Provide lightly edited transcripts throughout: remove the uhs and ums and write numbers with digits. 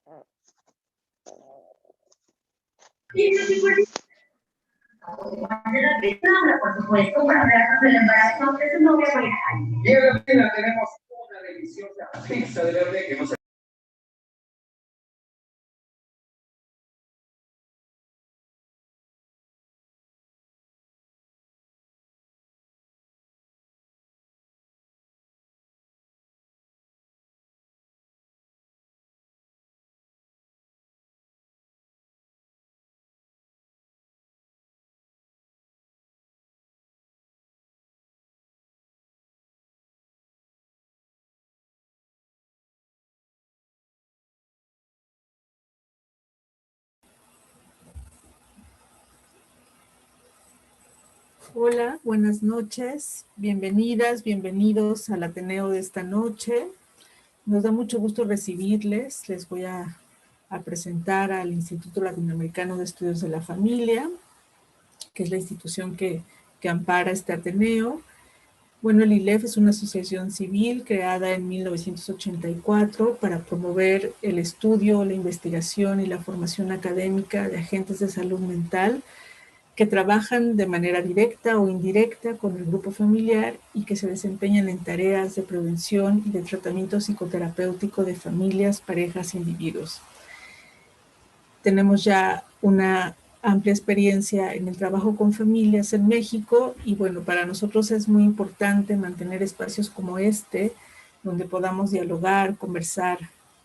Por supuesto, para hablar del embarazo, eso no voy a poner. Y en la esquina tenemos una deliciosa pizza de verde que no se... Hola, buenas noches, bienvenidas, bienvenidos al Ateneo de esta noche. Nos da mucho gusto recibirles. Les voy a presentar al Instituto Latinoamericano de Estudios de la Familia, que es la institución que ampara este Ateneo. Bueno, el ILEF es una asociación civil creada en 1984 para promover el estudio, la investigación y la formación académica de agentes de salud mental que trabajan de manera directa o indirecta con el grupo familiar y que se desempeñan en tareas de prevención y de tratamiento psicoterapéutico de familias, parejas e individuos. Tenemos ya una amplia experiencia en el trabajo con familias en México y bueno, para nosotros es muy importante mantener espacios como este, donde podamos dialogar, conversar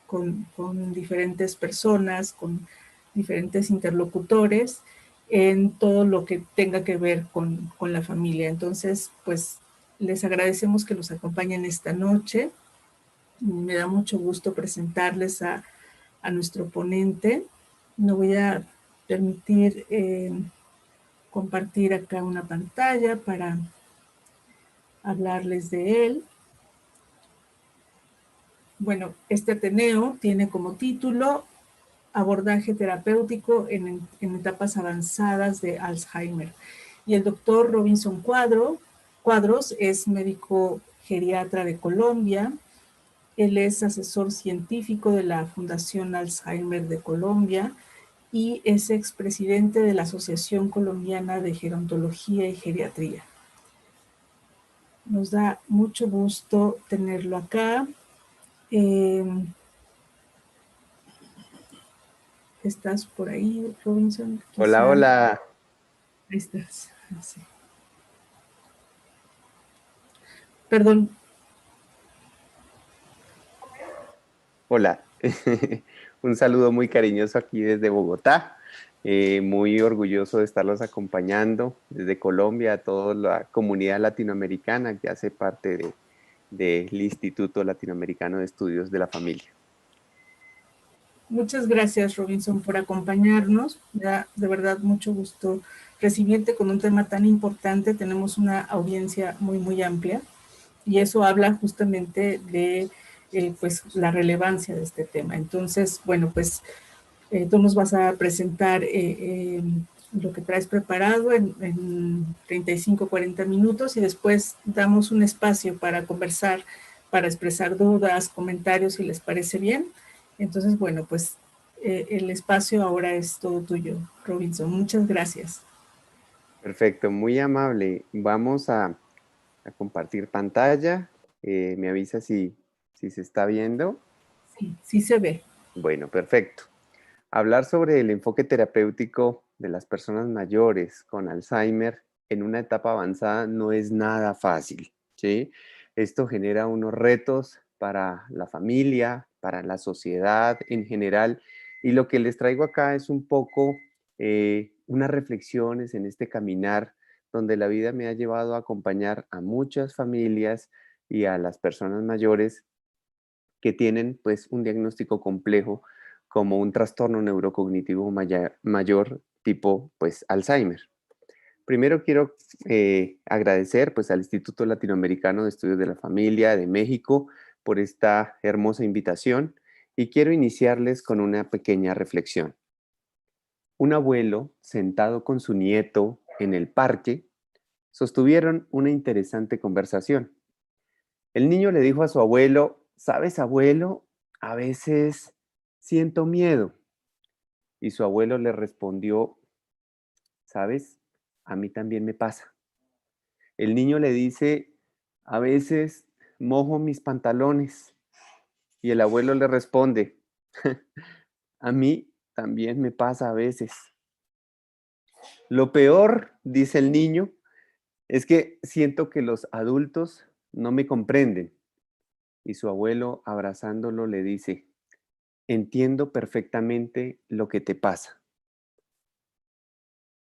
con diferentes personas, con diferentes interlocutores, en todo lo que tenga que ver con la familia. Entonces, pues, les agradecemos que nos acompañen esta noche. Me da mucho gusto presentarles a nuestro ponente. Me voy a permitir compartir acá una pantalla para hablarles de él. Bueno, este Ateneo tiene como título Abordaje terapéutico en etapas avanzadas de Alzheimer. Y el doctor Robinson Cuadros es médico geriatra de Colombia. Él es asesor científico de la Fundación Alzheimer de Colombia y es expresidente de la Asociación Colombiana de Gerontología y Geriatría. Nos da mucho gusto tenerlo acá. ¿Estás por ahí, Robinson? Hola, hola. Ahí estás. Sí. Perdón. Hola. Un saludo muy cariñoso aquí desde Bogotá. Muy orgulloso de estarlos acompañando desde Colombia a toda la comunidad latinoamericana que hace parte del Instituto Latinoamericano de Estudios de la Familia. Muchas gracias, Robinson, por acompañarnos. Me da de verdad mucho gusto recibirte con un tema tan importante. Tenemos una audiencia muy, muy amplia y eso habla justamente de pues, la relevancia de este tema. Entonces, bueno, pues tú nos vas a presentar lo que traes preparado en 35, 40 minutos y después damos un espacio para conversar, para expresar dudas, comentarios, si les parece bien. Entonces, bueno, pues el espacio ahora es todo tuyo, Robinson. Muchas gracias. Perfecto, muy amable. Vamos a compartir pantalla. ¿Me avisa si se está viendo? Sí, sí se ve. Bueno, perfecto. Hablar sobre el enfoque terapéutico de las personas mayores con Alzheimer en una etapa avanzada no es nada fácil, ¿sí? Esto genera unos retos para la familia, para la sociedad en general, y lo que les traigo acá es un poco unas reflexiones en este caminar donde la vida me ha llevado a acompañar a muchas familias y a las personas mayores que tienen pues un diagnóstico complejo como un trastorno neurocognitivo mayor tipo pues Alzheimer. Primero quiero agradecer pues al Instituto Latinoamericano de Estudios de la Familia de México por esta hermosa invitación y quiero iniciarles con una pequeña reflexión. Un abuelo sentado con su nieto en el parque sostuvieron una interesante conversación. El niño le dijo a su abuelo: ¿sabes, abuelo? A veces siento miedo. Y su abuelo le respondió, ¿sabes? A mí también me pasa. El niño le dice, a veces mojo mis pantalones. Y el abuelo le responde, a mí también me pasa a veces. Lo peor, dice el niño, es que siento que los adultos no me comprenden. Y su abuelo, abrazándolo, le dice, entiendo perfectamente lo que te pasa.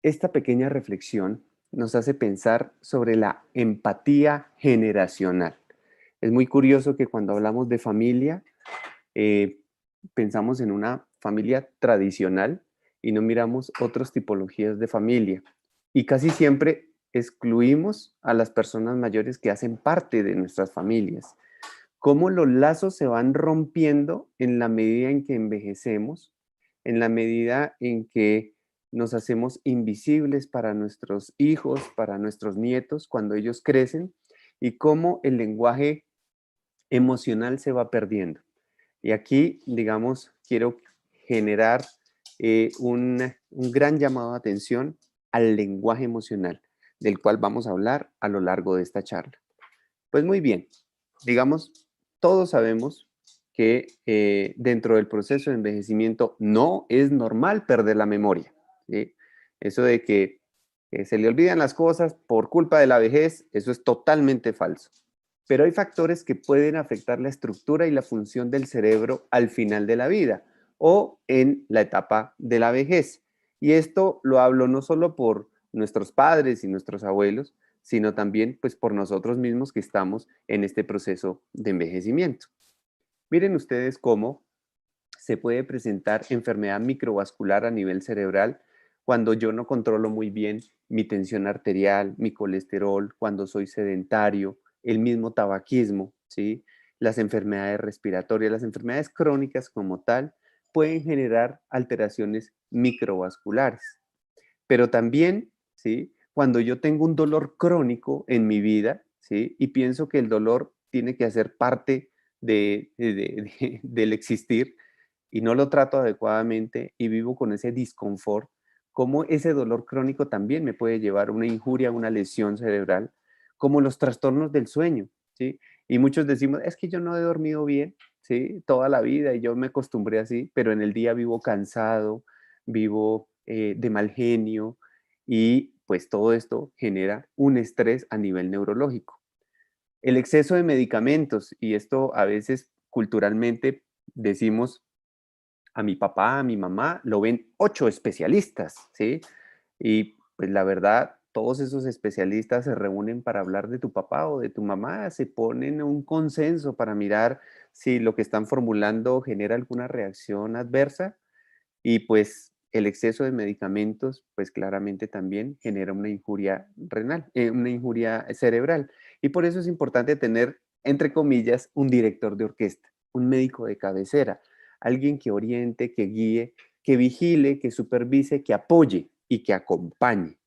Esta pequeña reflexión nos hace pensar sobre la empatía generacional. Es muy curioso que cuando hablamos de familia, pensamos en una familia tradicional y no miramos otras tipologías de familia. Y casi siempre excluimos a las personas mayores que hacen parte de nuestras familias. Cómo los lazos se van rompiendo en la medida en que envejecemos, en la medida en que nos hacemos invisibles para nuestros hijos, para nuestros nietos, cuando ellos crecen, y cómo el lenguaje emocional se va perdiendo. Y aquí, digamos, quiero generar un gran llamado de atención al lenguaje emocional, del cual vamos a hablar a lo largo de esta charla. Pues muy bien, digamos, todos sabemos que dentro del proceso de envejecimiento no es normal perder la memoria, ¿sí? Eso de que se le olvidan las cosas por culpa de la vejez, eso es totalmente falso. Pero hay factores que pueden afectar la estructura y la función del cerebro al final de la vida o en la etapa de la vejez. Y esto lo hablo no solo por nuestros padres y nuestros abuelos, sino también pues por nosotros mismos que estamos en este proceso de envejecimiento. Miren ustedes cómo se puede presentar enfermedad microvascular a nivel cerebral cuando yo no controlo muy bien mi tensión arterial, mi colesterol, cuando soy sedentario, el mismo tabaquismo, ¿sí? Las enfermedades respiratorias, las enfermedades crónicas como tal, pueden generar alteraciones microvasculares. Pero también, ¿sí? Cuando yo tengo un dolor crónico en mi vida, ¿sí? Y pienso que el dolor tiene que hacer parte del existir y no lo trato adecuadamente y vivo con ese disconfort, como ese dolor crónico también me puede llevar a una injuria, a una lesión cerebral, como los trastornos del sueño, ¿sí? Y muchos decimos, es que yo no he dormido bien, ¿sí? Toda la vida y yo me acostumbré así, pero en el día vivo cansado, vivo de mal genio y pues todo esto genera un estrés a nivel neurológico. El exceso de medicamentos, y esto a veces culturalmente decimos, a mi papá, a mi mamá, lo ven 8 especialistas, ¿sí? Y pues la verdad, todos esos especialistas se reúnen para hablar de tu papá o de tu mamá, se ponen un consenso para mirar si lo que están formulando genera alguna reacción adversa y pues el exceso de medicamentos, pues claramente también genera una injuria renal, una injuria cerebral. Y por eso es importante tener, entre comillas, un director de orquesta, un médico de cabecera, alguien que oriente, que guíe, que vigile, que supervise, que apoye y que acompañe.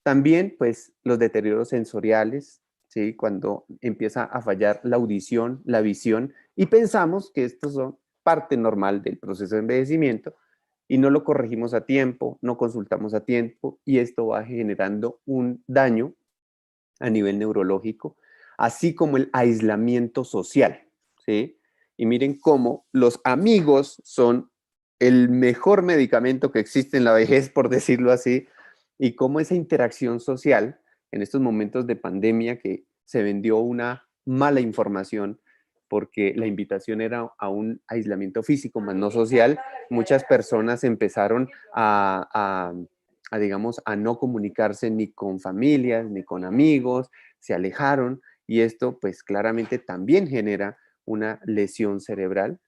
También, pues, los deterioros sensoriales, ¿sí? Cuando empieza a fallar la audición, la visión, y pensamos que estos son parte normal del proceso de envejecimiento, y no lo corregimos a tiempo, no consultamos a tiempo, y esto va generando un daño a nivel neurológico, así como el aislamiento social, ¿sí? Y miren cómo los amigos son el mejor medicamento que existe en la vejez, por decirlo así, y cómo esa interacción social en estos momentos de pandemia que se vendió una mala información porque la invitación era a un aislamiento físico más no social, muchas personas empezaron digamos, a no comunicarse ni con familias, ni con amigos, se alejaron y esto pues claramente también genera una lesión cerebral.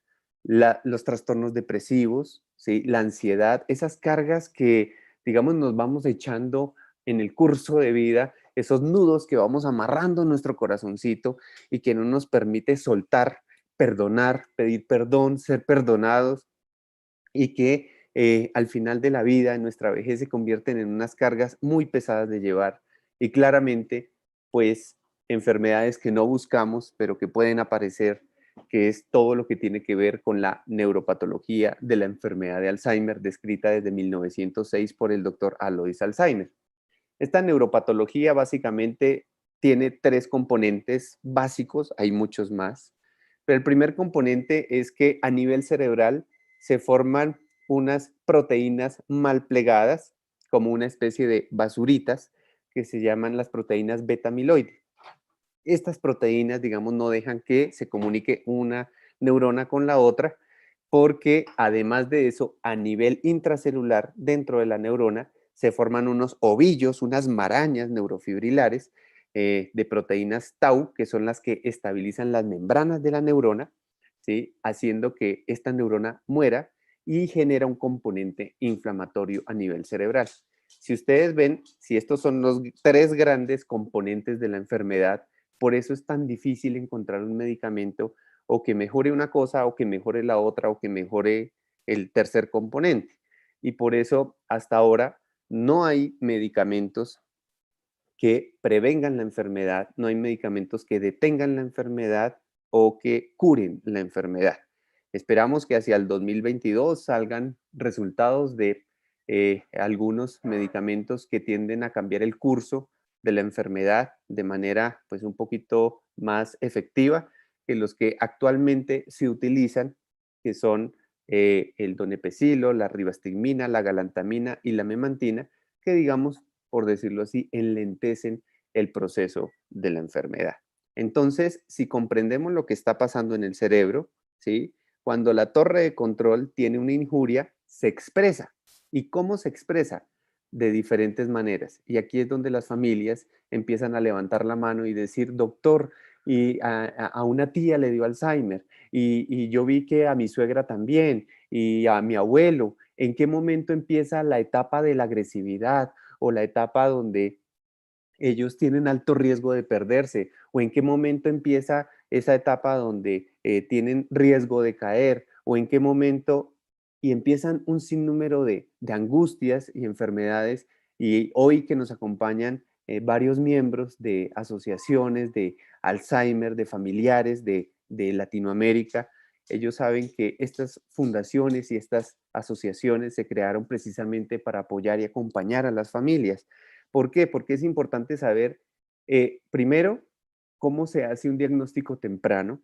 Los trastornos depresivos, ¿sí? La ansiedad, esas cargas que, digamos, nos vamos echando en el curso de vida, esos nudos que vamos amarrando en nuestro corazoncito y que no nos permite soltar, perdonar, pedir perdón, ser perdonados y que al final de la vida, en nuestra vejez, se convierten en unas cargas muy pesadas de llevar y claramente, pues, enfermedades que no buscamos, pero que pueden aparecer que es todo lo que tiene que ver con la neuropatología de la enfermedad de Alzheimer, descrita desde 1906 por el doctor Alois Alzheimer. Esta neuropatología básicamente tiene 3 componentes básicos, hay muchos más, pero el primer componente es que a nivel cerebral se forman unas proteínas mal plegadas, como una especie de basuritas, que se llaman las proteínas beta-amiloide. Estas proteínas, digamos, no dejan que se comunique una neurona con la otra, porque además de eso, a nivel intracelular, dentro de la neurona, se forman unos ovillos, unas marañas neurofibrilares de proteínas tau, que son las que estabilizan las membranas de la neurona, ¿sí? Haciendo que esta neurona muera y genera un componente inflamatorio a nivel cerebral. Si ustedes ven, si estos son los 3 grandes componentes de la enfermedad, por eso es tan difícil encontrar un medicamento o que mejore una cosa o que mejore la otra o que mejore el tercer componente. Y por eso hasta ahora no hay medicamentos que prevengan la enfermedad, no hay medicamentos que detengan la enfermedad o que curen la enfermedad. Esperamos que hacia el 2022 salgan resultados de algunos medicamentos que tienden a cambiar el curso de la enfermedad de manera pues un poquito más efectiva que los que actualmente se utilizan, que son el donepezilo, la ribastigmina, la galantamina y la memantina, que digamos, por decirlo así, enlentecen el proceso de la enfermedad. Entonces, si comprendemos lo que está pasando en el cerebro, ¿sí? Cuando la torre de control tiene una injuria, se expresa. ¿Y cómo se expresa? De diferentes maneras. Y aquí es donde las familias empiezan a levantar la mano y decir, doctor, y a una tía le dio Alzheimer, y yo vi que a mi suegra también, y a mi abuelo. ¿En qué momento empieza la etapa de la agresividad o la etapa donde ellos tienen alto riesgo de perderse? ¿O en qué momento empieza esa etapa donde tienen riesgo de caer? ¿O en qué momento? Y empiezan un sinnúmero de angustias y enfermedades. Y hoy que nos acompañan varios miembros de asociaciones de Alzheimer, de familiares de Latinoamérica, ellos saben que estas fundaciones y estas asociaciones se crearon precisamente para apoyar y acompañar a las familias. ¿Por qué? Porque es importante saber, primero, cómo se hace un diagnóstico temprano,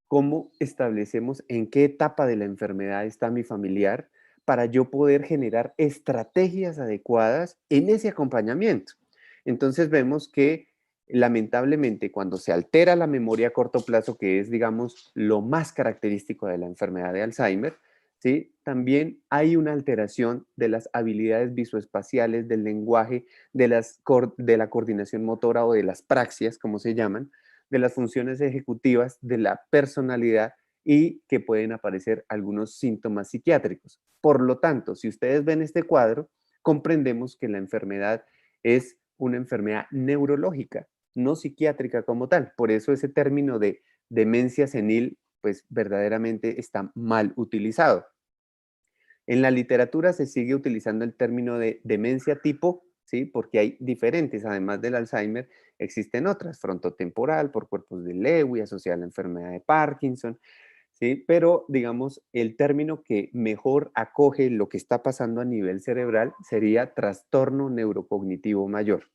cómo establecemos en qué etapa de la enfermedad está mi familiar para yo poder generar estrategias adecuadas en ese acompañamiento. Entonces vemos que lamentablemente cuando se altera la memoria a corto plazo, que es, digamos, lo más característico de la enfermedad de Alzheimer, ¿sí? También hay una alteración de las habilidades visoespaciales, del lenguaje, de la coordinación motora o de las praxias, como se llaman, de las funciones ejecutivas, de la personalidad y que pueden aparecer algunos síntomas psiquiátricos. Por lo tanto, si ustedes ven este cuadro, comprendemos que la enfermedad es una enfermedad neurológica, no psiquiátrica como tal. Por eso ese término de demencia senil, pues verdaderamente está mal utilizado. En la literatura se sigue utilizando el término de demencia tipo, ¿sí? Porque hay diferentes, además del Alzheimer, existen otras, frontotemporal, por cuerpos de Lewy, asociada a la enfermedad de Parkinson, ¿sí? Pero, digamos, el término que mejor acoge lo que está pasando a nivel cerebral sería trastorno neurocognitivo mayor.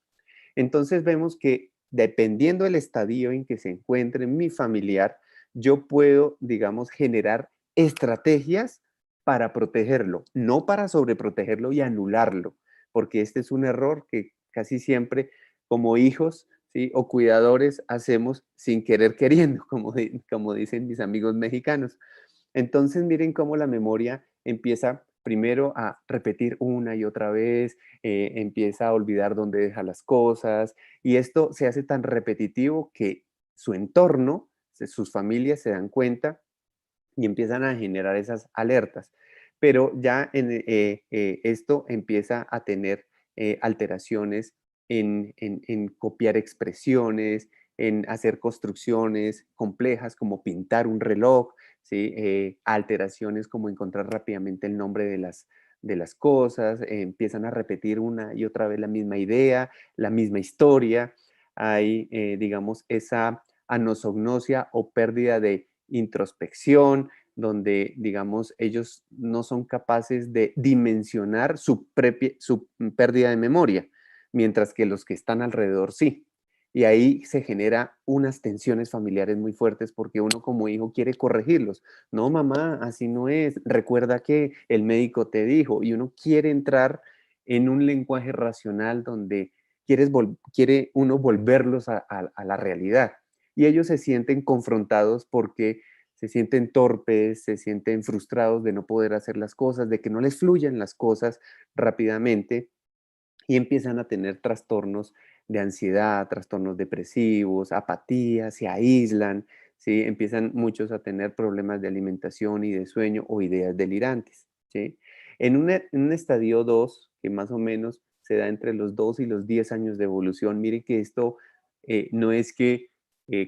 Entonces vemos que dependiendo del estadio en que se encuentre mi familiar, yo puedo, digamos, generar estrategias para protegerlo, no para sobreprotegerlo y anularlo, porque este es un error que casi siempre como hijos, ¿sí? O cuidadores hacemos sin querer queriendo, como dicen mis amigos mexicanos. Entonces miren cómo la memoria empieza primero a repetir una y otra vez, empieza a olvidar dónde deja las cosas y esto se hace tan repetitivo que su entorno, sus familias se dan cuenta y empiezan a generar esas alertas. Pero ya esto empieza a tener alteraciones en copiar expresiones, en hacer construcciones complejas como pintar un reloj, ¿sí? Alteraciones como encontrar rápidamente el nombre de las cosas, empiezan a repetir una y otra vez la misma idea, la misma historia. Hay, digamos, esa anosognosia o pérdida de introspección, donde, digamos, ellos no son capaces de dimensionar su pérdida de memoria, mientras que los que están alrededor sí. Y ahí se genera unas tensiones familiares muy fuertes porque uno como hijo quiere corregirlos. No, mamá, así no es. Recuerda que el médico te dijo, y uno quiere entrar en un lenguaje racional donde quiere uno volverlos a la realidad. Y ellos se sienten confrontados porque se sienten torpes, se sienten frustrados de no poder hacer las cosas, de que no les fluyan las cosas rápidamente y empiezan a tener trastornos de ansiedad, trastornos depresivos, apatía, se aíslan, ¿sí? Empiezan muchos a tener problemas de alimentación y de sueño o ideas delirantes, ¿sí? En un estadio 2, que más o menos se da entre los 2 y los 10 años de evolución, mire que esto no es que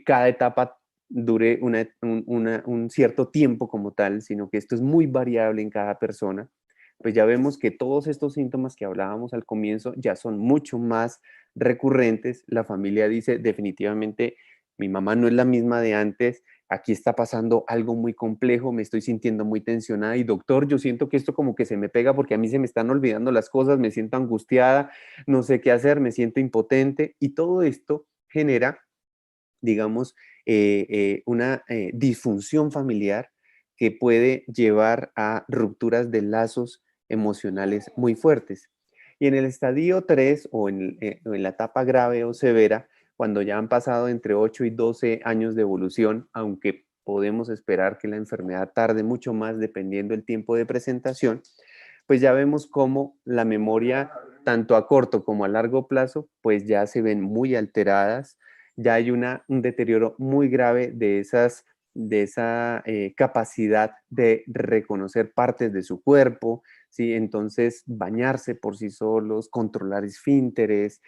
cada etapa dure un cierto tiempo como tal, sino que esto es muy variable en cada persona. Pues ya vemos que todos estos síntomas que hablábamos al comienzo ya son mucho más recurrentes. La familia dice, definitivamente, mi mamá no es la misma de antes, aquí está pasando algo muy complejo, me estoy sintiendo muy tensionada y doctor, yo siento que esto como que se me pega porque a mí se me están olvidando las cosas, me siento angustiada, no sé qué hacer, me siento impotente y todo esto genera, digamos, una disfunción familiar que puede llevar a rupturas de lazos emocionales muy fuertes. Y en el estadio 3 o en la etapa grave o severa, cuando ya han pasado entre 8 y 12 años de evolución, aunque podemos esperar que la enfermedad tarde mucho más dependiendo del tiempo de presentación, pues ya vemos cómo la memoria, tanto a corto como a largo plazo, pues ya se ven muy alteradas, ya hay un deterioro muy grave de esa capacidad de reconocer partes de su cuerpo, ¿sí? Entonces, bañarse por sí solos, controlar esfínteres,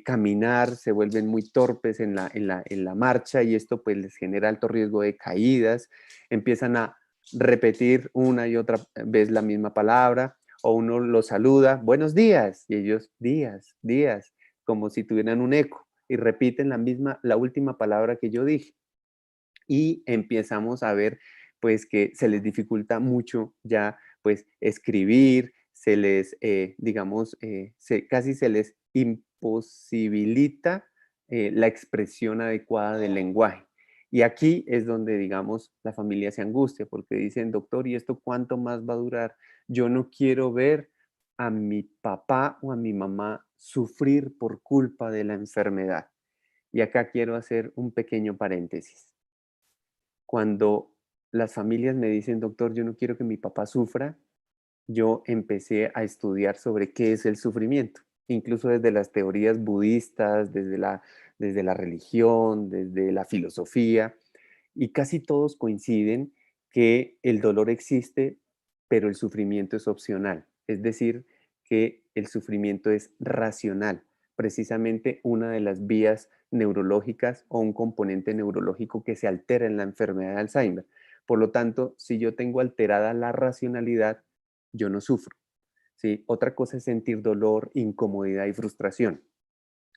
caminar, se vuelven muy torpes en la marcha y esto pues les genera alto riesgo de caídas, empiezan a repetir una y otra vez la misma palabra, o uno los saluda, buenos días, y ellos, días, días, como si tuvieran un eco, y repiten la última palabra que yo dije. Y empezamos a ver, pues, que se les dificulta mucho ya, pues, escribir, digamos, casi se les imposibilita la expresión adecuada del lenguaje. Y aquí es donde, digamos, la familia se angustia porque dicen, doctor, ¿y esto cuánto más va a durar? Yo no quiero ver a mi papá o a mi mamá sufrir por culpa de la enfermedad. Y acá quiero hacer un pequeño paréntesis. Cuando las familias me dicen, doctor, yo no quiero que mi papá sufra, yo empecé a estudiar sobre qué es el sufrimiento, incluso desde las teorías budistas, desde la religión, desde la filosofía, y casi todos coinciden que el dolor existe, pero el sufrimiento es opcional, es decir, que el sufrimiento es racional, precisamente una de las vías neurológicas o un componente neurológico que se altera en la enfermedad de Alzheimer. Por lo tanto, si yo tengo alterada la racionalidad, yo no sufro, ¿sí? Otra cosa es sentir dolor, incomodidad y frustración.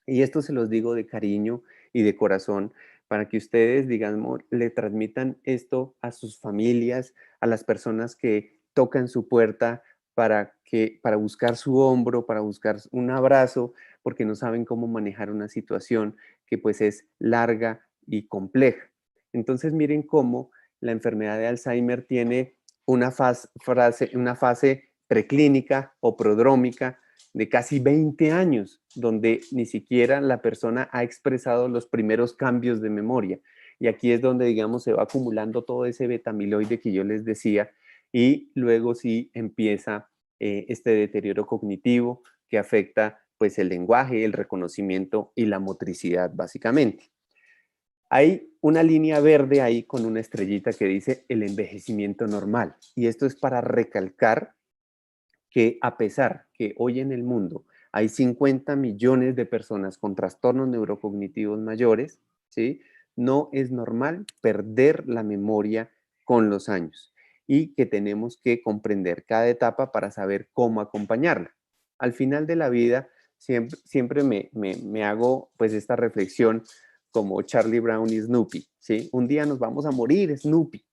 Y esto se los digo de cariño y de corazón para que ustedes, digamos, le transmitan esto a sus familias, a las personas que tocan su puerta para buscar su hombro, para buscar un abrazo, porque no saben cómo manejar una situación que pues es larga y compleja. Entonces miren cómo la enfermedad de Alzheimer tiene una fase preclínica o prodrómica de casi 20 años, donde ni siquiera la persona ha expresado los primeros cambios de memoria. Y aquí es donde, digamos, se va acumulando todo ese betamiloide que yo les decía, y luego sí empieza este deterioro cognitivo que afecta pues el lenguaje, el reconocimiento y la motricidad, básicamente. Hay una línea verde ahí con una estrellita que dice el envejecimiento normal, y esto es para recalcar que a pesar que hoy en el mundo hay 50 millones de personas con trastornos neurocognitivos mayores, ¿sí? No es normal perder la memoria con los años y que tenemos que comprender cada etapa para saber cómo acompañarla. Al final de la vida, siempre me hago pues esta reflexión como Charlie Brown y Snoopy, ¿sí? Un día nos vamos a morir, Snoopy.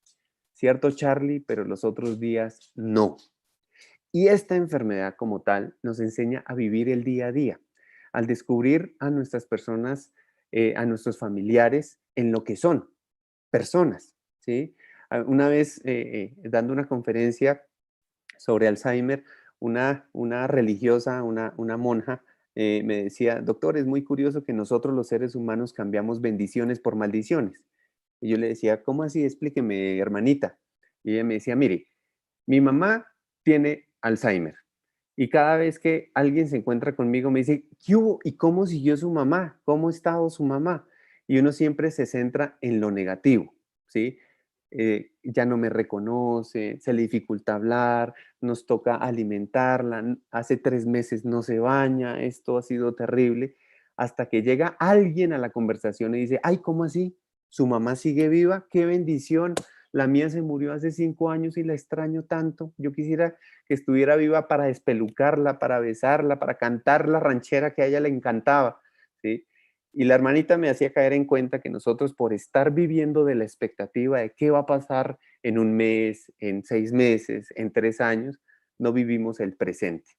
Cierto, Charlie, pero los otros días no. Y esta enfermedad como tal nos enseña a vivir el día a día, al descubrir a nuestras personas, a nuestros familiares en lo que son, personas, ¿sí? Una vez dando una conferencia sobre Alzheimer, una religiosa, una monja, me decía, doctor, es muy curioso que nosotros los seres humanos cambiamos bendiciones por maldiciones. Y yo le decía, ¿cómo así? Explíqueme, hermanita. Y ella me decía, mire, mi mamá tiene Alzheimer y cada vez que alguien se encuentra conmigo me dice, ¿qué hubo? ¿Y cómo siguió su mamá? ¿Cómo ha estado su mamá? Y uno siempre se centra en lo negativo, ¿sí? Ya no me reconoce, se le dificulta hablar, nos toca alimentarla, hace 3 meses no se baña, esto ha sido terrible, hasta que llega alguien a la conversación y dice, ay, ¿cómo así? ¿Su mamá sigue viva? ¡Qué bendición! La mía se murió hace 5 años y la extraño tanto. Yo quisiera que estuviera viva para despelucarla, para besarla, para cantar la ranchera que a ella le encantaba, ¿sí? Y la hermanita me hacía caer en cuenta que nosotros por estar viviendo de la expectativa de qué va a pasar en un mes, en 6 meses, en 3 años, no vivimos el presente.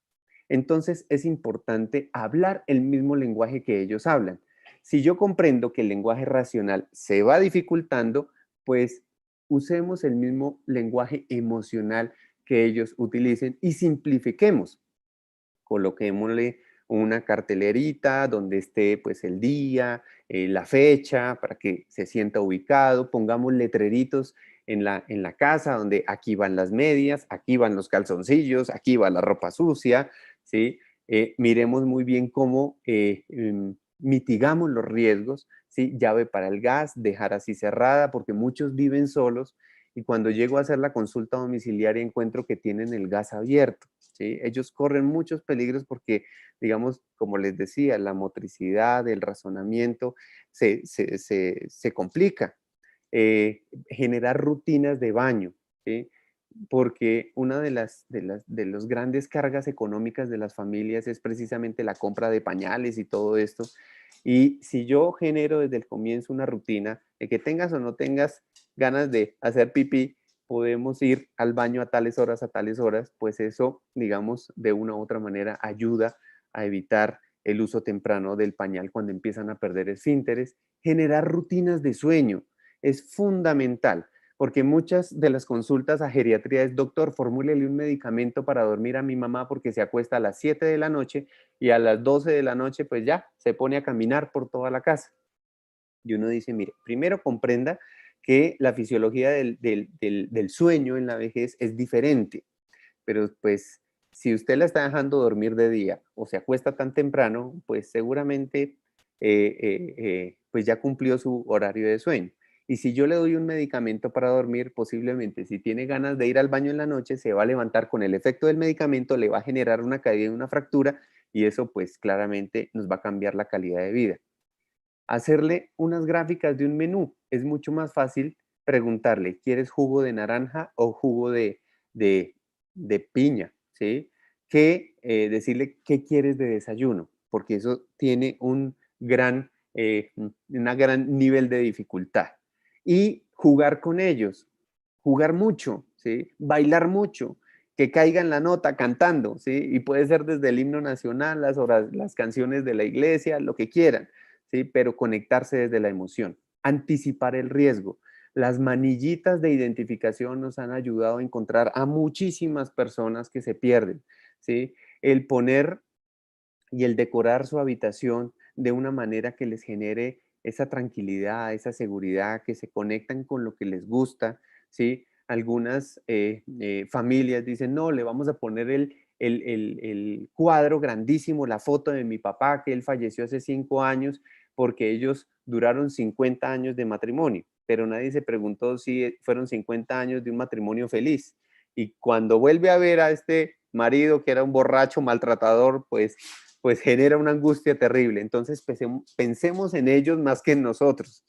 Entonces es importante hablar el mismo lenguaje que ellos hablan. Si yo comprendo que el lenguaje racional se va dificultando, pues usemos el mismo lenguaje emocional que ellos utilicen y simplifiquemos. Coloquémosle una cartelerita donde esté pues el día, la fecha, para que se sienta ubicado. Pongamos letreritos en la casa donde aquí van las medias, aquí van los calzoncillos, aquí va la ropa sucia, ¿sí? Miremos muy bien cómo mitigamos los riesgos, ¿sí? Llave para el gas, dejar así cerrada, porque muchos viven solos y cuando llego a hacer la consulta domiciliaria encuentro que tienen el gas abierto, ¿sí? Ellos corren muchos peligros porque, digamos, como les decía, la motricidad, el razonamiento se complica. Generar rutinas de baño, ¿sí? Porque una de las grandes cargas económicas de las familias es precisamente la compra de pañales y todo esto. Y si yo genero desde el comienzo una rutina de que tengas o no tengas ganas de hacer pipí, podemos ir al baño a tales horas, pues eso, digamos, de una u otra manera ayuda a evitar el uso temprano del pañal cuando empiezan a perder esfínteres. Generar rutinas de sueño es fundamental, porque muchas de las consultas a geriatría es, doctor, formúlele un medicamento para dormir a mi mamá porque se acuesta a las 7 de la noche y a las 12 de la noche pues ya se pone a caminar por toda la casa. Y uno dice, mire, primero comprenda que la fisiología del sueño en la vejez es diferente, pero pues si usted la está dejando dormir de día o se acuesta tan temprano, pues seguramente pues ya cumplió su horario de sueño. Y si yo le doy un medicamento para dormir, posiblemente si tiene ganas de ir al baño en la noche, se va a levantar con el efecto del medicamento, le va a generar una caída y una fractura y eso pues claramente nos va a cambiar la calidad de vida. Hacerle unas gráficas de un menú es mucho más fácil preguntarle, ¿quieres jugo de naranja o jugo de, de piña? ¿Sí? Que decirle qué quieres de desayuno, porque eso tiene un una gran nivel de dificultad. Y jugar con ellos, jugar mucho, ¿sí? Bailar mucho, que caigan la nota cantando, ¿sí? Y puede ser desde el himno nacional, las canciones de la iglesia, lo que quieran, ¿sí? Pero conectarse desde la emoción, anticipar el riesgo. Las manillitas de identificación nos han ayudado a encontrar a muchísimas personas que se pierden, ¿sí? El poner y el decorar su habitación de una manera que les genere esa tranquilidad, esa seguridad, que se conectan con lo que les gusta, ¿sí? Algunas familias dicen, no, le vamos a poner el cuadro grandísimo, la foto de mi papá, que él falleció hace 5 años, porque ellos duraron 50 años de matrimonio, pero nadie se preguntó si fueron 50 años de un matrimonio feliz. Y cuando vuelve a ver a este marido que era un borracho maltratador, pues genera una angustia terrible. Entonces pensemos en ellos más que en nosotros.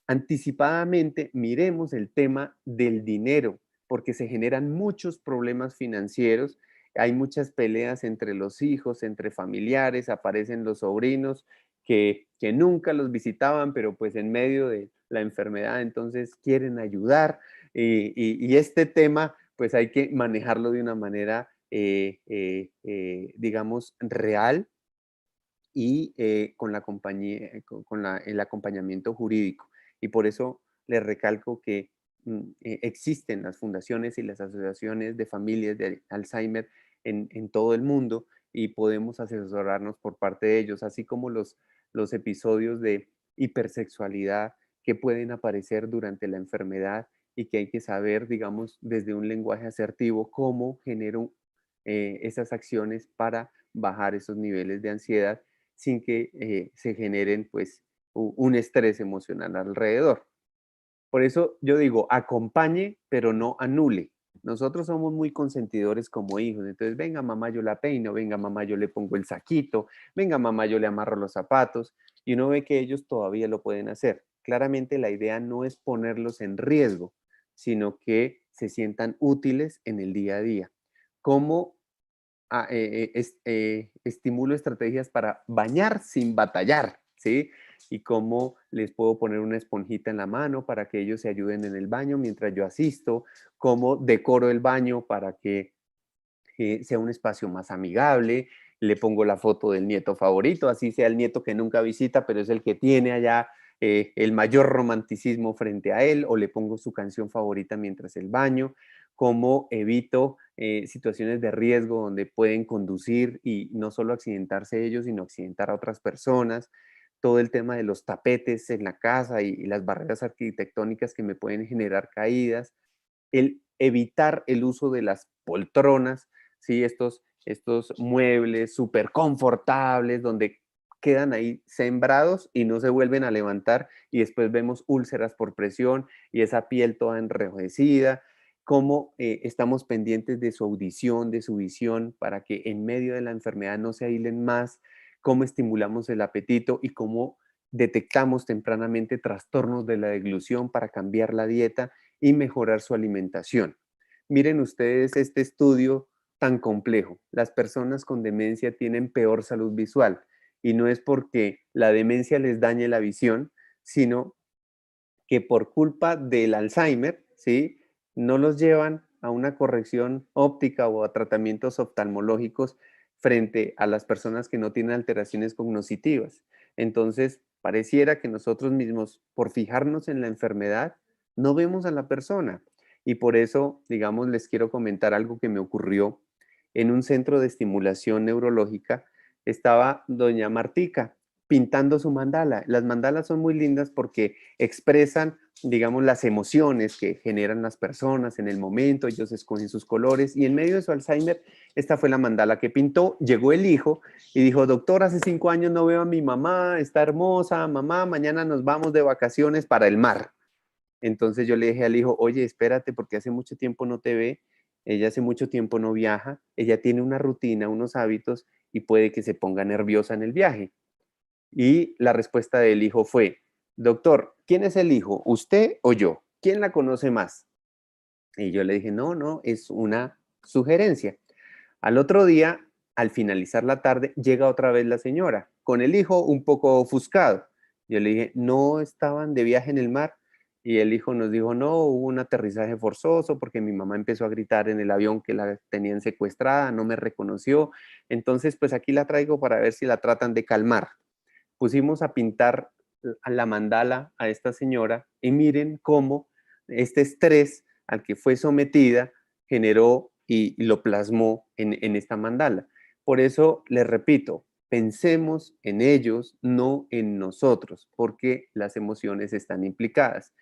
Anticipadamente miremos el tema del dinero, porque se generan muchos problemas financieros, hay muchas peleas entre los hijos, entre familiares, aparecen los sobrinos que nunca los visitaban, pero pues en medio de la enfermedad entonces quieren ayudar y este tema pues hay que manejarlo de una manera digamos real y con la compañía, el acompañamiento jurídico. Y por eso les recalco que existen las fundaciones y las asociaciones de familias de Alzheimer en todo el mundo y podemos asesorarnos por parte de ellos, así como los episodios de hipersexualidad que pueden aparecer durante la enfermedad y que hay que saber, digamos, desde un lenguaje asertivo, cómo genero esas acciones para bajar esos niveles de ansiedad sin que se generen pues un estrés emocional alrededor. Por eso yo digo, acompañe, pero no anule. Nosotros somos muy consentidores como hijos, entonces venga mamá yo la peino, venga mamá yo le pongo el saquito, venga mamá yo le amarro los zapatos y uno ve que ellos todavía lo pueden hacer. Claramente la idea no es ponerlos en riesgo, sino que se sientan útiles en el día a día. ¿Cómo estimulo estrategias para bañar sin batallar? ¿Sí? Y cómo les puedo poner una esponjita en la mano para que ellos se ayuden en el baño mientras yo asisto, cómo decoro el baño para que sea un espacio más amigable, le pongo la foto del nieto favorito, así sea el nieto que nunca visita, pero es el que tiene allá el mayor romanticismo frente a él, o le pongo su canción favorita mientras el baño, cómo evito situaciones de riesgo donde pueden conducir y no solo accidentarse ellos, sino accidentar a otras personas, todo el tema de los tapetes en la casa y las barreras arquitectónicas que me pueden generar caídas, el evitar el uso de las poltronas, ¿sí? Estos muebles súper confortables donde quedan ahí sembrados y no se vuelven a levantar y después vemos úlceras por presión y esa piel toda enrojecida, cómo estamos pendientes de su audición, de su visión, para que en medio de la enfermedad no se aíslen más, cómo estimulamos el apetito y cómo detectamos tempranamente trastornos de la deglución para cambiar la dieta y mejorar su alimentación. Miren ustedes este estudio tan complejo. Las personas con demencia tienen peor salud visual y no es porque la demencia les dañe la visión, sino que por culpa del Alzheimer, ¿sí? No los llevan a una corrección óptica o a tratamientos oftalmológicos frente a las personas que no tienen alteraciones cognitivas. Entonces, pareciera que nosotros mismos, por fijarnos en la enfermedad, no vemos a la persona. Y por eso, digamos, les quiero comentar algo que me ocurrió en un centro de estimulación neurológica. Estaba doña Martica pintando su mandala. Las mandalas son muy lindas porque expresan, digamos, las emociones que generan las personas en el momento, ellos escogen sus colores y en medio de su Alzheimer, esta fue la mandala que pintó. Llegó el hijo y dijo, doctor, hace 5 años no veo a mi mamá, está hermosa, mamá, mañana nos vamos de vacaciones para el mar. Entonces yo le dije al hijo, oye, espérate porque hace mucho tiempo no te ve, ella hace mucho tiempo no viaja, ella tiene una rutina, unos hábitos y puede que se ponga nerviosa en el viaje. Y la respuesta del hijo fue, doctor, ¿quién es el hijo? ¿Usted o yo? ¿Quién la conoce más? Y yo le dije, no, no, es una sugerencia. Al otro día, al finalizar la tarde, llega otra vez la señora, con el hijo un poco ofuscado. Yo le dije, ¿no estaban de viaje en el mar? Y el hijo nos dijo, no, hubo un aterrizaje forzoso porque mi mamá empezó a gritar en el avión que la tenían secuestrada, no me reconoció. Entonces, pues aquí la traigo para ver si la tratan de calmar. Pusimos a pintar a la mandala a esta señora y miren cómo este estrés al que fue sometida generó y lo plasmó en esta mandala. Por eso les repito, pensemos en ellos, no en nosotros, porque las emociones están implicadas.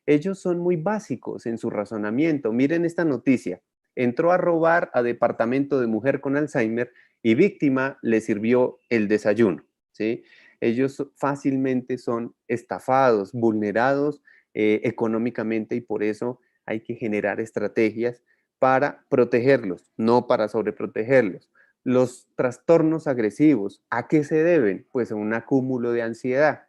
Ellos son muy básicos en su razonamiento. Miren esta noticia. Entró a robar a departamento de mujer con Alzheimer y víctima le sirvió el desayuno, ¿sí? Ellos fácilmente son estafados, vulnerados económicamente y por eso hay que generar estrategias para protegerlos, no para sobreprotegerlos. Los trastornos agresivos, ¿a qué se deben? Pues a un acúmulo de ansiedad.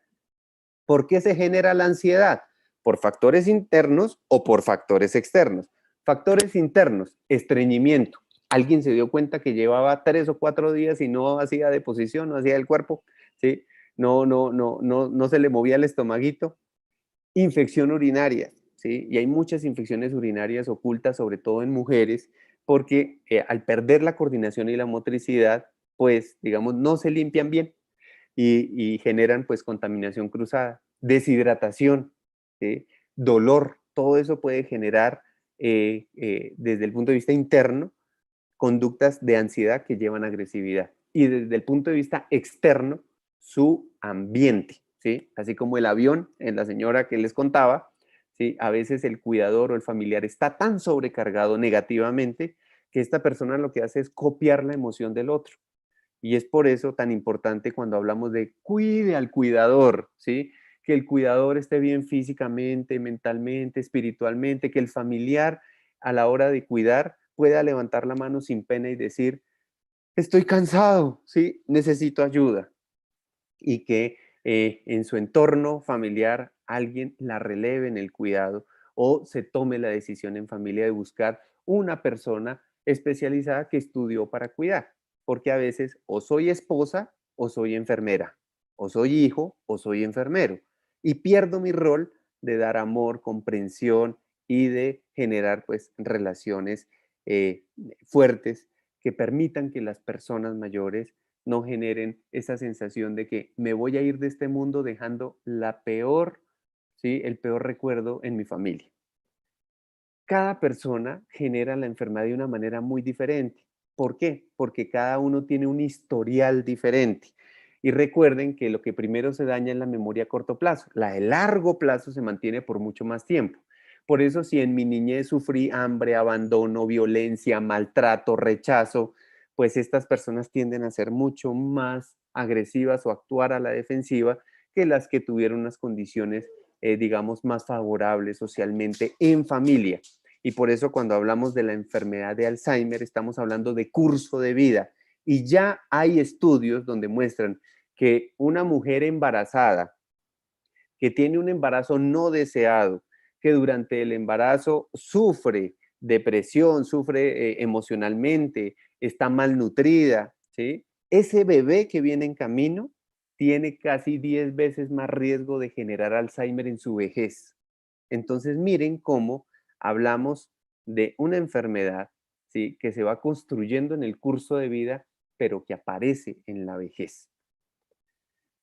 ¿Por qué se genera la ansiedad? ¿Por factores internos o por factores externos? Factores internos, estreñimiento. Alguien se dio cuenta que llevaba 3 o 4 días y no hacía deposición, no hacía el cuerpo, ¿sí? no se le movía el estomaguito. Infección urinaria, ¿sí? Y hay muchas infecciones urinarias ocultas, sobre todo en mujeres, porque al perder la coordinación y la motricidad, pues, digamos, no se limpian bien y generan, pues, contaminación cruzada, deshidratación, ¿sí? Dolor, todo eso puede generar, desde el punto de vista interno, conductas de ansiedad que llevan a agresividad. Y desde el punto de vista externo, su ambiente, ¿sí? Así como el avión, en la señora que les contaba, ¿sí? A veces el cuidador o el familiar está tan sobrecargado negativamente que esta persona lo que hace es copiar la emoción del otro. Y es por eso tan importante cuando hablamos de cuide al cuidador, ¿sí? Que el cuidador esté bien físicamente, mentalmente, espiritualmente, que el familiar a la hora de cuidar pueda levantar la mano sin pena y decir, estoy cansado, ¿sí? Necesito ayuda. Y que en su entorno familiar alguien la releve en el cuidado o se tome la decisión en familia de buscar una persona especializada que estudió para cuidar, porque a veces o soy esposa o soy enfermera, o soy hijo o soy enfermero, y pierdo mi rol de dar amor, comprensión y de generar pues relaciones eh, fuertes que permitan que las personas mayores no generen esa sensación de que me voy a ir de este mundo dejando la peor, ¿sí? El peor recuerdo en mi familia. Cada persona genera la enfermedad de una manera muy diferente. ¿Por qué? Porque cada uno tiene un historial diferente. Y recuerden que lo que primero se daña es la memoria a corto plazo. La de largo plazo se mantiene por mucho más tiempo. Por eso, si en mi niñez sufrí hambre, abandono, violencia, maltrato, rechazo, pues estas personas tienden a ser mucho más agresivas o actuar a la defensiva que las que tuvieron unas condiciones, digamos, más favorables socialmente en familia. Y por eso cuando hablamos de la enfermedad de Alzheimer, estamos hablando de curso de vida. Y ya hay estudios donde muestran que una mujer embarazada que tiene un embarazo no deseado, que durante el embarazo sufre depresión, sufre emocionalmente, está malnutrida, ¿sí? Ese bebé que viene en camino tiene casi 10 veces más riesgo de generar Alzheimer en su vejez. Entonces miren cómo hablamos de una enfermedad, ¿sí? Que se va construyendo en el curso de vida, pero que aparece en la vejez.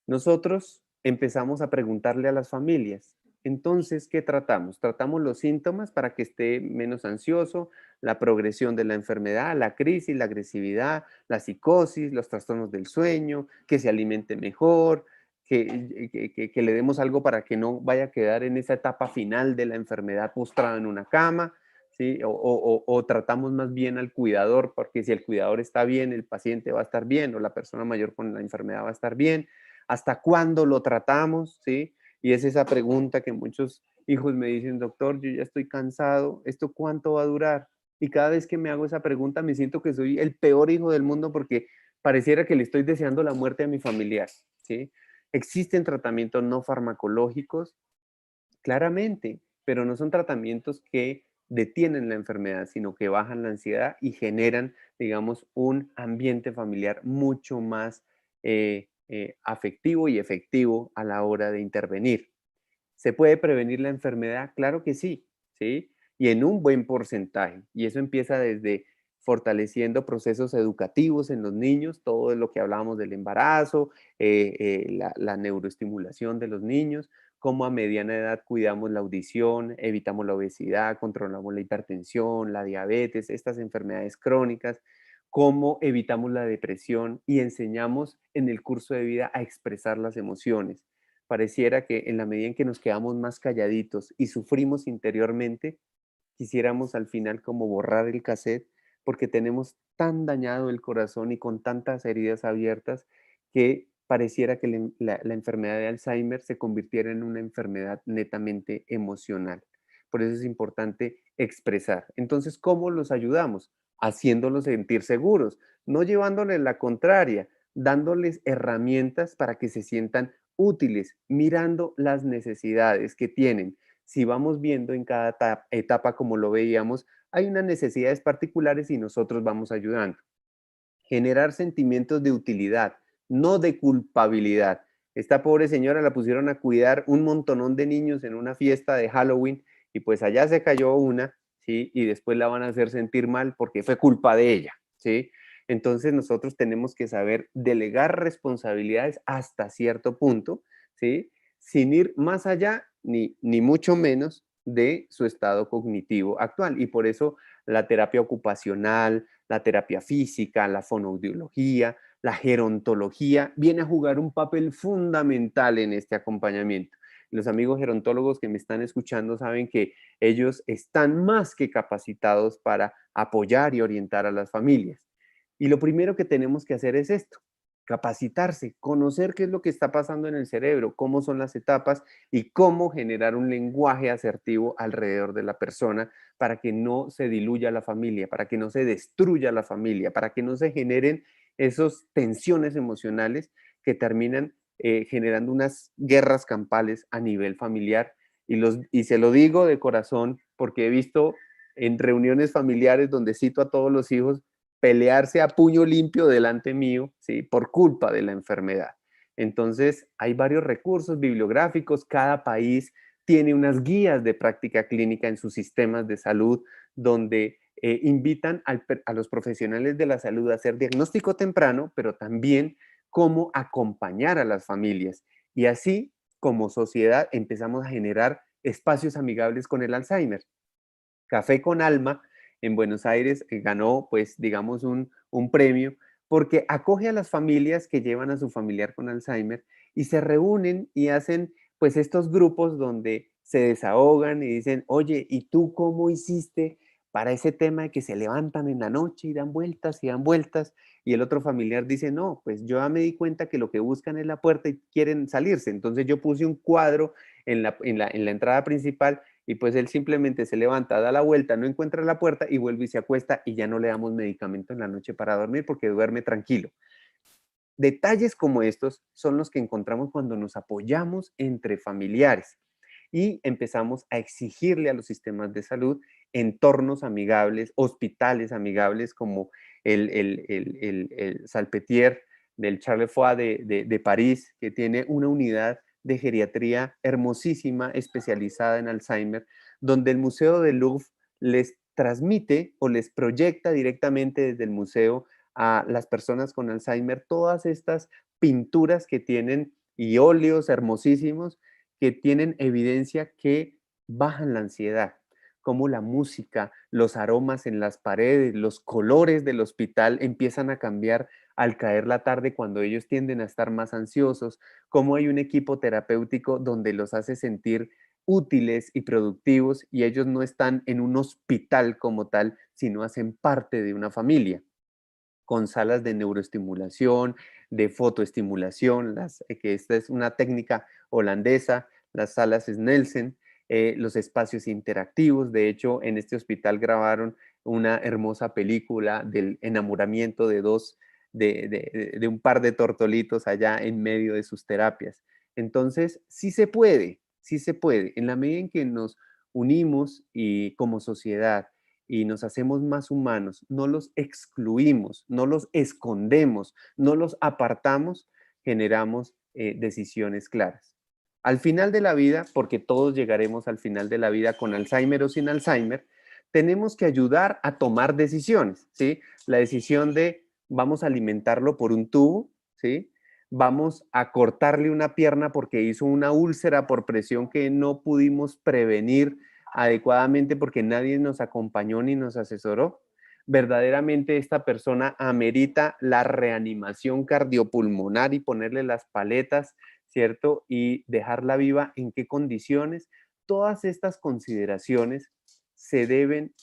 Nosotros empezamos a preguntarle a las familias, entonces, ¿qué tratamos? Tratamos los síntomas para que esté menos ansioso, la progresión de la enfermedad, la crisis, la agresividad, la psicosis, los trastornos del sueño, que se alimente mejor, que le demos algo para que no vaya a quedar en esa etapa final de la enfermedad postrado en una cama, ¿sí? O tratamos más bien al cuidador, porque si el cuidador está bien, el paciente va a estar bien, o la persona mayor con la enfermedad va a estar bien. ¿Hasta cuándo lo tratamos? ¿Sí? Y es esa pregunta que muchos hijos me dicen, doctor, yo ya estoy cansado, ¿esto cuánto va a durar? Y cada vez que me hago esa pregunta me siento que soy el peor hijo del mundo porque pareciera que le estoy deseando la muerte a mi familiar, ¿sí? Existen tratamientos no farmacológicos, claramente, pero no son tratamientos que detienen la enfermedad, sino que bajan la ansiedad y generan, digamos, un ambiente familiar mucho más afectivo y efectivo a la hora de intervenir. ¿Se puede prevenir la enfermedad? Claro que sí, ¿sí? Y en un buen porcentaje. Y eso empieza desde fortaleciendo procesos educativos en los niños, todo lo que hablábamos del embarazo, la neuroestimulación de los niños, cómo a mediana edad cuidamos la audición, evitamos la obesidad, controlamos la hipertensión, la diabetes, estas enfermedades crónicas, cómo evitamos la depresión y enseñamos en el curso de vida a expresar las emociones. Pareciera que en la medida en que nos quedamos más calladitos y sufrimos interiormente, quisiéramos al final como borrar el cassette porque tenemos tan dañado el corazón y con tantas heridas abiertas que pareciera que la enfermedad de Alzheimer se convirtiera en una enfermedad netamente emocional. Por eso es importante expresar. Entonces, ¿cómo los ayudamos? Haciéndolos sentir seguros, no llevándoles la contraria, dándoles herramientas para que se sientan útiles, mirando las necesidades que tienen. Si vamos viendo en cada etapa, como lo veíamos, hay unas necesidades particulares y nosotros vamos ayudando. Generar sentimientos de utilidad, no de culpabilidad. Esta pobre señora la pusieron a cuidar un montonón de niños en una fiesta de Halloween y pues allá se cayó una, ¿sí? Y después la van a hacer sentir mal porque fue culpa de ella, ¿sí? Entonces nosotros tenemos que saber delegar responsabilidades hasta cierto punto, ¿sí? Sin ir más allá ni mucho menos de su estado cognitivo actual. Y por eso la terapia ocupacional, la terapia física, la fonoaudiología, la gerontología viene a jugar un papel fundamental en este acompañamiento. Los amigos gerontólogos que me están escuchando saben que ellos están más que capacitados para apoyar y orientar a las familias. Y lo primero que tenemos que hacer es esto, capacitarse, conocer qué es lo que está pasando en el cerebro, cómo son las etapas y cómo generar un lenguaje asertivo alrededor de la persona para que no se diluya la familia, para que no se destruya la familia, para que no se generen esas tensiones emocionales que terminan generando unas guerras campales a nivel familiar. Y se lo digo de corazón porque he visto en reuniones familiares donde cito a todos los hijos pelearse a puño limpio delante mío, ¿sí? Por culpa de la enfermedad. Entonces, hay varios recursos bibliográficos, cada país tiene unas guías de práctica clínica en sus sistemas de salud donde invitan a los profesionales de la salud a hacer diagnóstico temprano, pero también cómo acompañar a las familias. Y así, como sociedad, empezamos a generar espacios amigables con el Alzheimer. Café con Alma en Buenos Aires ganó, pues, digamos, un premio porque acoge a las familias que llevan a su familiar con Alzheimer y se reúnen y hacen, pues, estos grupos donde se desahogan y dicen, oye, ¿y tú cómo hiciste para ese tema de que se levantan en la noche y dan vueltas y dan vueltas? Y el otro familiar dice, no, pues yo ya me di cuenta que lo que buscan es la puerta y quieren salirse. Entonces yo puse un cuadro en la entrada principal y pues él simplemente se levanta, da la vuelta, no encuentra la puerta y vuelve y se acuesta y ya no le damos medicamento en la noche para dormir porque duerme tranquilo. Detalles como estos son los que encontramos cuando nos apoyamos entre familiares y empezamos a exigirle a los sistemas de salud entornos amigables, hospitales amigables como el Salpêtrière del Charles Foix de París, que tiene una unidad de geriatría hermosísima especializada en Alzheimer, donde el Museo del Louvre les transmite o les proyecta directamente desde el museo a las personas con Alzheimer todas estas pinturas que tienen y óleos hermosísimos que tienen evidencia que bajan la ansiedad, como la música, los aromas en las paredes, los colores del hospital empiezan a cambiar al caer la tarde cuando ellos tienden a estar más ansiosos, como hay un equipo terapéutico donde los hace sentir útiles y productivos y ellos no están en un hospital como tal, sino hacen parte de una familia con salas de neuroestimulación, de fotoestimulación, que esta es una técnica holandesa, las salas Snelsen, los espacios interactivos. De hecho, en este hospital grabaron una hermosa película del enamoramiento de un par de tortolitos allá en medio de sus terapias. Entonces, sí se puede, sí se puede. En la medida en que nos unimos y como sociedad y nos hacemos más humanos, no los excluimos, no los escondemos, no los apartamos, generamos decisiones claras. Al final de la vida, porque todos llegaremos al final de la vida con Alzheimer o sin Alzheimer, tenemos que ayudar a tomar decisiones, ¿sí? La decisión de vamos a alimentarlo por un tubo, ¿sí? Vamos a cortarle una pierna porque hizo una úlcera por presión que no pudimos prevenir adecuadamente porque nadie nos acompañó ni nos asesoró. Verdaderamente esta persona amerita la reanimación cardiopulmonar y ponerle las paletas, ¿cierto? Y dejarla viva, ¿en qué condiciones? Todas estas consideraciones se deben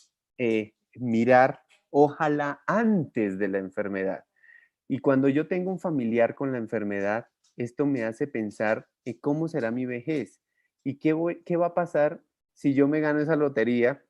mirar, ojalá antes de la enfermedad. Y cuando yo tengo un familiar con la enfermedad, esto me hace pensar en cómo será mi vejez y qué va a pasar si yo me gano esa lotería,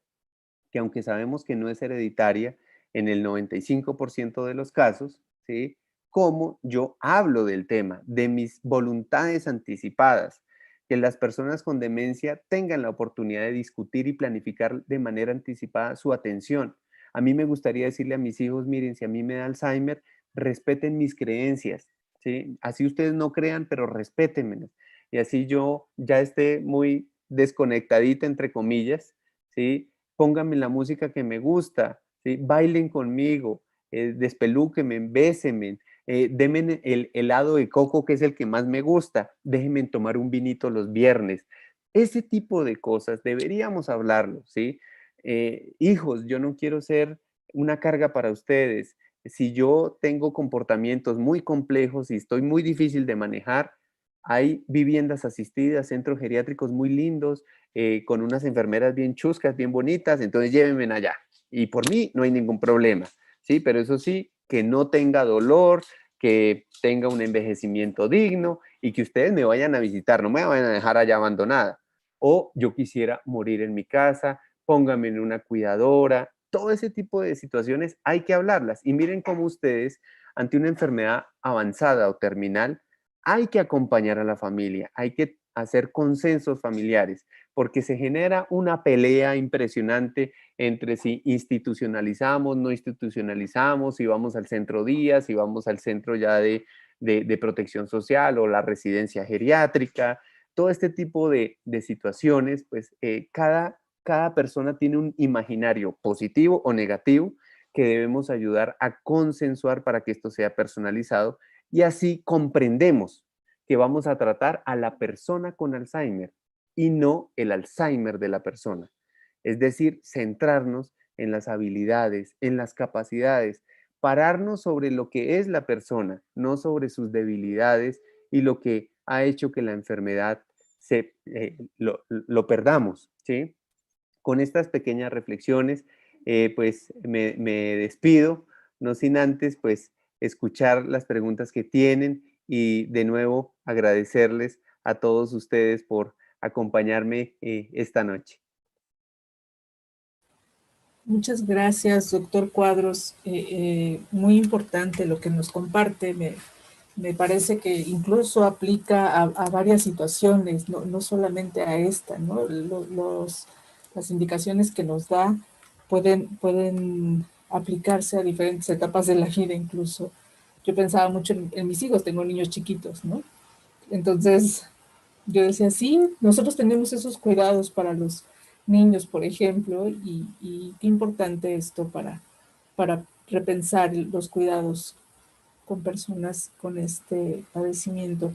que aunque sabemos que no es hereditaria en el 95% de los casos, ¿sí? Cómo yo hablo del tema, de mis voluntades anticipadas, que las personas con demencia tengan la oportunidad de discutir y planificar de manera anticipada su atención. A mí me gustaría decirle a mis hijos, miren, si a mí me da Alzheimer, respeten mis creencias, ¿sí? Así ustedes no crean, pero respétenme. Y así yo ya esté muy desconectadita, entre comillas, ¿sí? Pónganme la música que me gusta, ¿sí? Bailen conmigo, despelúquenme, bésenme, denme el helado de coco, que es el que más me gusta, déjenme tomar un vinito los viernes. Ese tipo de cosas deberíamos hablarlo, ¿sí? Hijos, yo no quiero ser una carga para ustedes. Si yo tengo comportamientos muy complejos y estoy muy difícil de manejar, hay viviendas asistidas, centros geriátricos muy lindos, con unas enfermeras bien chuscas, bien bonitas, entonces llévenme allá. Y por mí no hay ningún problema, ¿sí? Pero eso sí, que no tenga dolor, que tenga un envejecimiento digno y que ustedes me vayan a visitar, no me vayan a dejar allá abandonada. O yo quisiera morir en mi casa, pónganme en una cuidadora. Todo ese tipo de situaciones hay que hablarlas. Y miren cómo ustedes, ante una enfermedad avanzada o terminal, hay que acompañar a la familia, hay que hacer consensos familiares, porque se genera una pelea impresionante entre si institucionalizamos, no institucionalizamos, si vamos al centro día, si vamos al centro ya de protección social o la residencia geriátrica. Todo este tipo de situaciones, pues cada persona tiene un imaginario positivo o negativo que debemos ayudar a consensuar para que esto sea personalizado y así comprendemos que vamos a tratar a la persona con Alzheimer y no el Alzheimer de la persona. Es decir, centrarnos en las habilidades, en las capacidades, pararnos sobre lo que es la persona, no sobre sus debilidades y lo que ha hecho que la enfermedad lo perdamos, ¿sí? Con estas pequeñas reflexiones, pues me despido, no sin antes, pues, escuchar las preguntas que tienen y de nuevo agradecerles a todos ustedes por acompañarme esta noche. Muchas gracias, doctor Cuadros. Muy importante lo que nos comparte. Me parece que incluso aplica a varias situaciones, no solamente a esta, ¿no? Las indicaciones que nos da pueden aplicarse a diferentes etapas de la vida incluso. Yo pensaba mucho en mis hijos, tengo niños chiquitos, ¿no? Entonces, yo decía, sí, nosotros tenemos esos cuidados para los niños, por ejemplo, y qué importante esto para repensar los cuidados con personas con este padecimiento.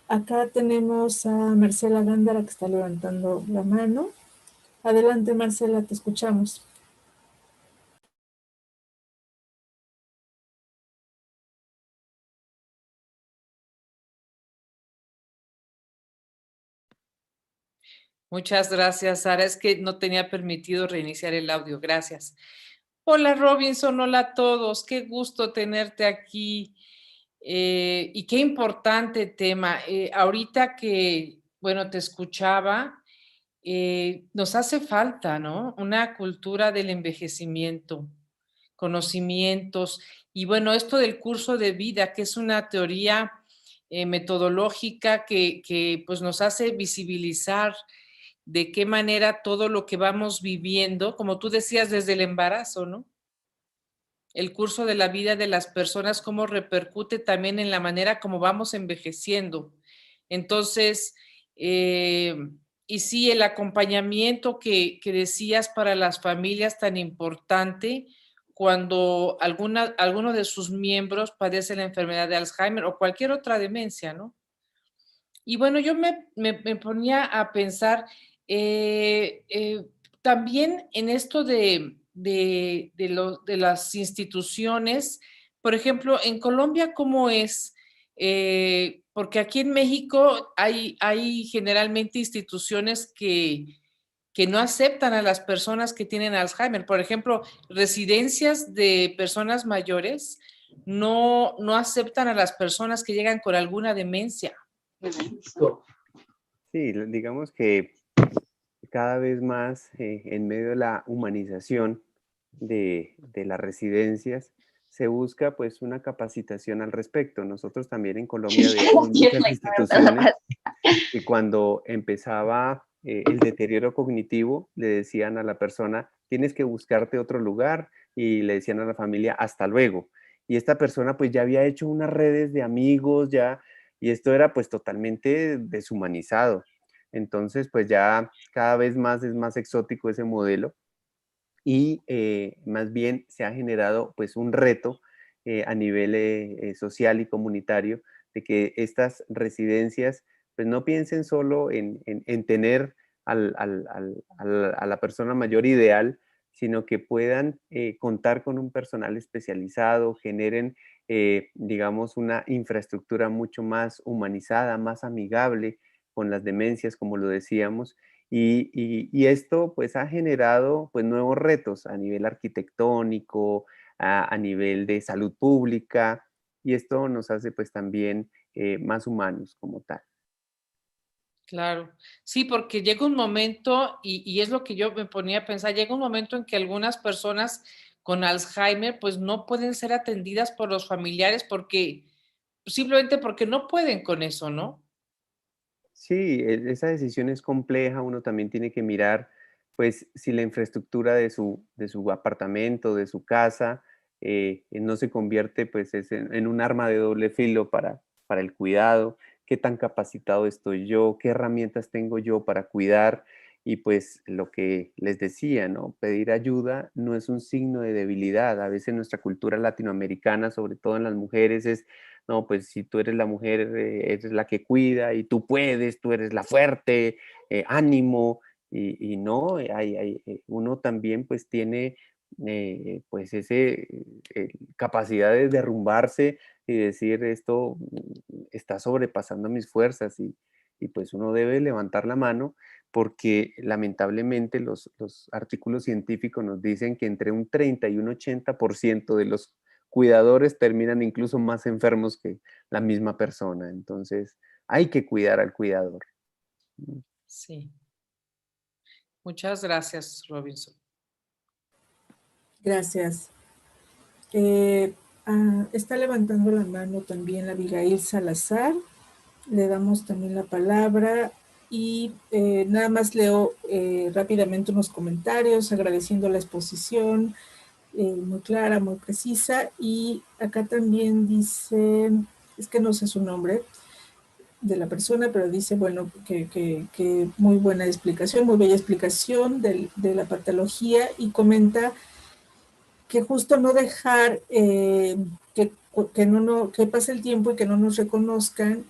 Acá tenemos a Marcela Gándara que está levantando la mano. Adelante, Marcela, te escuchamos. Muchas gracias, Sara. Es que no tenía permitido reiniciar el audio. Gracias. Hola, Robinson. Hola a todos. Qué gusto tenerte aquí. Y qué importante tema. Ahorita que, bueno, te escuchaba, nos hace falta, ¿no? Una cultura del envejecimiento, conocimientos. Y bueno, esto del curso de vida, que es una teoría metodológica que pues nos hace visibilizar de qué manera todo lo que vamos viviendo, como tú decías, desde el embarazo, ¿no? El curso de la vida de las personas, cómo repercute también en la manera como vamos envejeciendo. Entonces, y sí, el acompañamiento que decías para las familias tan importante cuando alguno de sus miembros padece la enfermedad de Alzheimer o cualquier otra demencia, ¿no? Y bueno, yo me ponía a pensar también en esto de las instituciones, por ejemplo, en Colombia, ¿cómo es? Porque aquí en México hay generalmente instituciones que no aceptan a las personas que tienen Alzheimer. Por ejemplo, residencias de personas mayores no aceptan a las personas que llegan con alguna demencia. Sí, digamos que cada vez más en medio de la humanización de las residencias se busca pues una capacitación al respecto. Nosotros también en Colombia vemos muchas instituciones que cuando empezaba el deterioro cognitivo le decían a la persona tienes que buscarte otro lugar y le decían a la familia hasta luego. y esta persona pues ya había hecho unas redes de amigos ya, y esto era pues totalmente deshumanizado. Entonces pues ya cada vez más es más exótico ese modelo y más bien se ha generado pues un reto a nivel social y comunitario de que estas residencias pues no piensen solo en tener a la persona mayor ideal, sino que puedan contar con un personal especializado, generen, digamos, una infraestructura mucho más humanizada, más amigable con las demencias, como lo decíamos, y esto pues ha generado pues nuevos retos a nivel arquitectónico, a nivel de salud pública, y esto nos hace pues también más humanos como tal. Claro, sí, porque llega un momento, y es lo que yo me ponía a pensar, llega un momento en que algunas personas con Alzheimer pues no pueden ser atendidas por los familiares porque simplemente porque no pueden con eso, ¿no? Sí, esa decisión es compleja, uno también tiene que mirar, pues, si la infraestructura de su apartamento, de su casa, no se convierte, pues, en un arma de doble filo para el cuidado, qué tan capacitado estoy yo, qué herramientas tengo yo para cuidar, y pues lo que les decía, ¿no? Pedir ayuda no es un signo de debilidad. A veces nuestra cultura latinoamericana, sobre todo en las mujeres, es no, pues si tú eres la mujer, eres la que cuida y tú puedes, tú eres la fuerte, ánimo, y no, uno también pues tiene pues ese capacidad de derrumbarse y decir esto está sobrepasando mis fuerzas y pues uno debe levantar la mano porque lamentablemente los artículos científicos nos dicen que entre un 30 y un 80% de los cuidadores terminan incluso más enfermos que la misma persona. Entonces, hay que cuidar al cuidador. Sí. Muchas gracias, Robinson. Gracias. Está levantando la mano también la Abigail Salazar. Le damos también la palabra y nada más leo rápidamente unos comentarios agradeciendo la exposición muy clara, muy precisa. Y acá también dice, es que no sé su nombre de la persona, pero dice, bueno, que muy buena explicación, muy bella explicación de la patología, y comenta que justo no dejar que pase el tiempo y que no nos reconozcan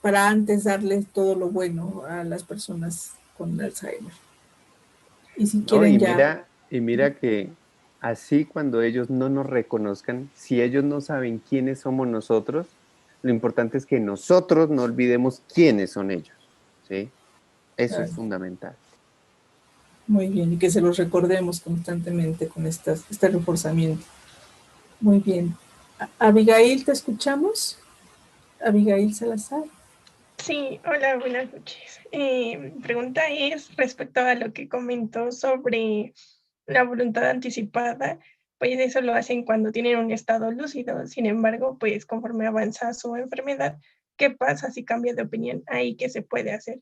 para antes darles todo lo bueno a las personas con Alzheimer. Y si No, quieren ya... y mira que así cuando ellos no nos reconozcan, si ellos no saben quiénes somos nosotros, lo importante es que nosotros no olvidemos quiénes son ellos, ¿sí? Eso es fundamental. Muy bien, y que se los recordemos constantemente con este reforzamiento. Muy bien. Abigail, ¿te escuchamos? Abigail Salazar. Sí, hola, buenas noches. Mi pregunta es respecto a lo que comentó sobre la voluntad anticipada, pues eso lo hacen cuando tienen un estado lúcido. Sin embargo, pues conforme avanza su enfermedad, ¿qué pasa si cambia de opinión? Ahí, ¿qué se puede hacer?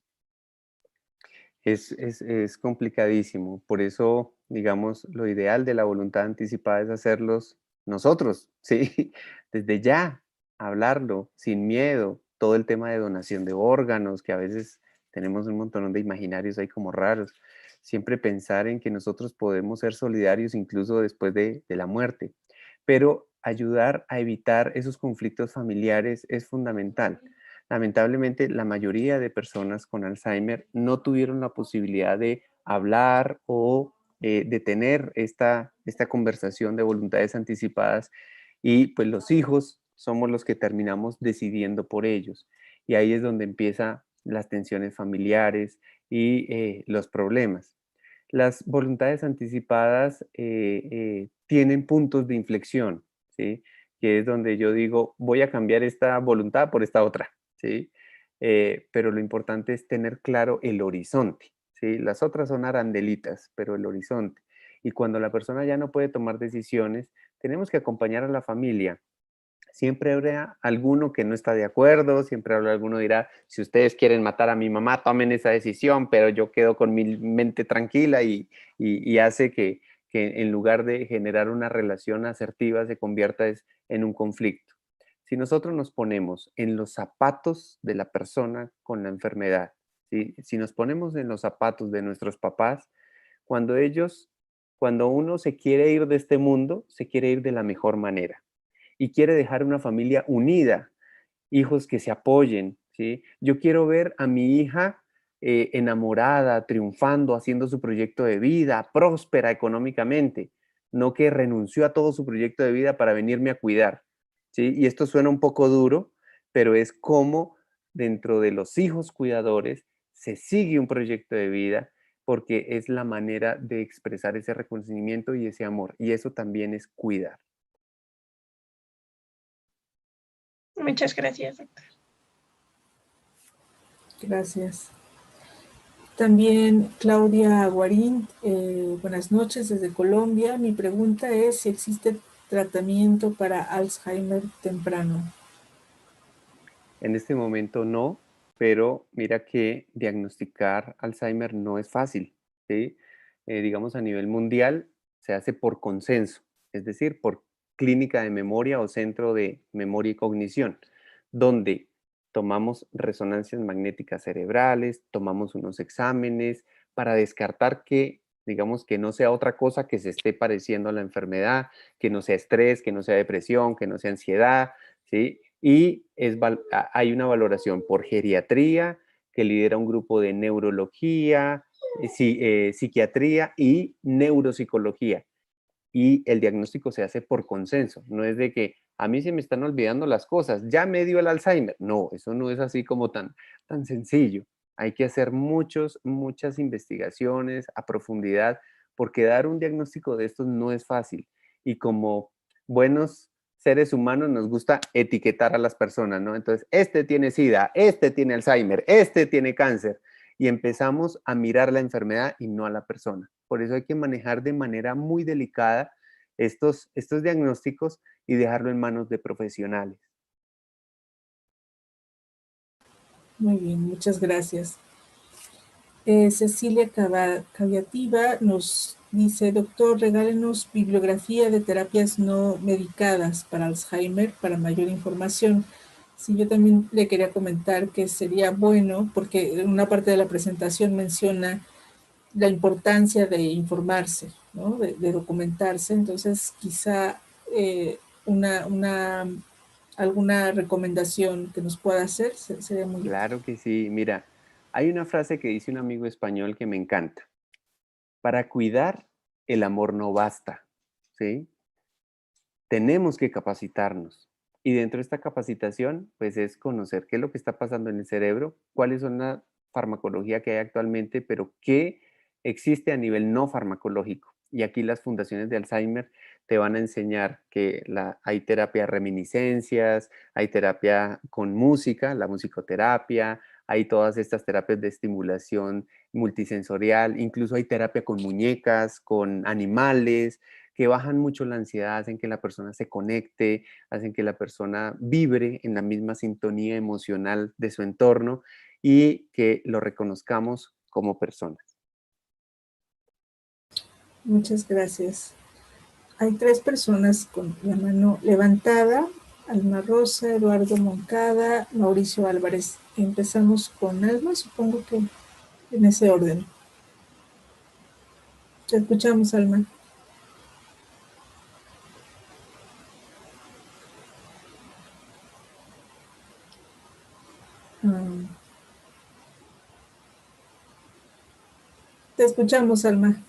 Es complicadísimo. Por eso, digamos, lo ideal de la voluntad anticipada es hacerlos nosotros, ¿sí? Desde ya, hablarlo, sin miedo. Todo el tema de donación de órganos, que a veces tenemos un montón de imaginarios ahí como raros. Siempre pensar en que nosotros podemos ser solidarios incluso después de la muerte. Pero ayudar a evitar esos conflictos familiares es fundamental. Lamentablemente, la mayoría de personas con Alzheimer no tuvieron la posibilidad de hablar o de tener esta conversación de voluntades anticipadas y pues los hijos somos los que terminamos decidiendo por ellos. Y ahí es donde empiezan las tensiones familiares y los problemas. Las voluntades anticipadas tienen puntos de inflexión, ¿sí? Que es donde yo digo, voy a cambiar esta voluntad por esta otra. ¿Sí? Pero lo importante es tener claro el horizonte, ¿sí? Las otras son arandelitas, pero el horizonte. Y cuando la persona ya no puede tomar decisiones, tenemos que acompañar a la familia. Siempre habrá alguno que no está de acuerdo, siempre habrá alguno que dirá, si ustedes quieren matar a mi mamá, tomen esa decisión, pero yo quedo con mi mente tranquila y hace que en lugar de generar una relación asertiva se convierta en un conflicto. Si nosotros nos ponemos en los zapatos de la persona con la enfermedad, ¿sí? Si nos ponemos en los zapatos de nuestros papás, cuando uno se quiere ir de este mundo, se quiere ir de la mejor manera y quiere dejar una familia unida, hijos que se apoyen, ¿sí? Yo quiero ver a mi hija enamorada, triunfando, haciendo su proyecto de vida, próspera económicamente, no que renunció a todo su proyecto de vida para venirme a cuidar, ¿sí? Y esto suena un poco duro, pero es como dentro de los hijos cuidadores se sigue un proyecto de vida porque es la manera de expresar ese reconocimiento y ese amor. Y eso también es cuidar. Muchas gracias, doctor. Gracias. También Claudia Aguarín, buenas noches desde Colombia. Mi pregunta es si existe tratamiento para Alzheimer temprano. En este momento no, pero mira que diagnosticar Alzheimer no es fácil, ¿sí? Digamos a nivel mundial se hace por consenso, es decir, por clínica de memoria o centro de memoria y cognición, donde tomamos resonancias magnéticas cerebrales, tomamos unos exámenes para descartar que, digamos, que no sea otra cosa que se esté pareciendo a la enfermedad, que no sea estrés, que no sea depresión, que no sea ansiedad, ¿sí? Y hay una valoración por geriatría que lidera un grupo de neurología, psiquiatría y neuropsicología. Y el diagnóstico se hace por consenso, no es de que a mí se me están olvidando las cosas, ya me dio el Alzheimer. No, eso no es así como tan sencillo. Hay que hacer muchas investigaciones a profundidad porque dar un diagnóstico de estos no es fácil. Y como buenos seres humanos nos gusta etiquetar a las personas, ¿no? Entonces, este tiene SIDA, este tiene Alzheimer, este tiene cáncer. Y empezamos a mirar la enfermedad y no a la persona. Por eso hay que manejar de manera muy delicada estos diagnósticos y dejarlo en manos de profesionales. Muy bien, muchas gracias. Cecilia Caviativa nos dice, doctor, regálenos bibliografía de terapias no medicadas para Alzheimer para mayor información. Sí, yo también le quería comentar que sería bueno, porque en una parte de la presentación menciona la importancia de informarse, ¿no? de documentarse, entonces quizá alguna recomendación que nos pueda hacer sería muy útil. Claro que sí. Mira, hay una frase que dice un amigo español que me encanta. Para cuidar, el amor no basta, ¿sí? Tenemos que capacitarnos. Y dentro de esta capacitación, pues es conocer qué es lo que está pasando en el cerebro, cuáles son la farmacología que hay actualmente, pero qué existe a nivel no farmacológico. Y aquí las fundaciones de Alzheimer te van a enseñar que hay terapia de reminiscencias, hay terapia con música, la musicoterapia, hay todas estas terapias de estimulación multisensorial, incluso hay terapia con muñecas, con animales, que bajan mucho la ansiedad, hacen que la persona se conecte, hacen que la persona vibre en la misma sintonía emocional de su entorno y que lo reconozcamos como personas. Muchas gracias. Hay 3 personas con la mano levantada: Alma Rosa, Eduardo Moncada, Mauricio Álvarez. Empezamos con Alma, supongo que en ese orden. Te escuchamos, Alma. Te escuchamos, Alma.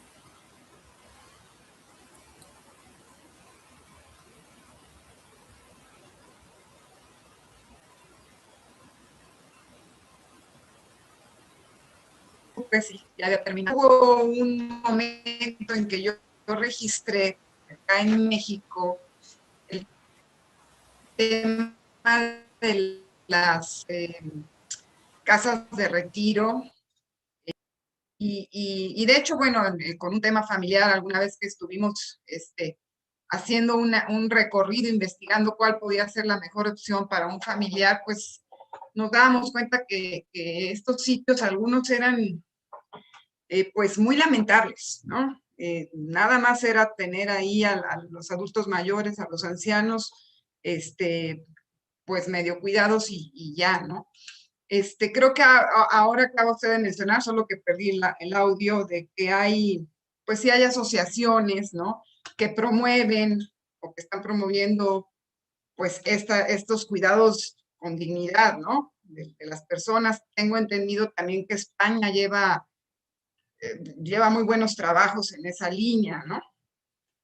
Pues sí, ya había terminado. Hubo un momento en que yo registré acá en México el tema de las casas de retiro y de hecho, bueno, con un tema familiar, alguna vez que estuvimos haciendo un recorrido, investigando cuál podía ser la mejor opción para un familiar, pues nos dábamos cuenta que estos sitios, algunos eran pues muy lamentables, ¿no? Nada más era tener ahí a los adultos mayores, a los ancianos, pues medio cuidados y ya, ¿no? Creo que ahora acaba usted de mencionar, solo que perdí el audio, de que hay, pues sí hay asociaciones, ¿no? Que promueven o que están promoviendo, pues estos cuidados con dignidad, ¿no? De las personas. Tengo entendido también que España lleva muy buenos trabajos en esa línea, ¿no?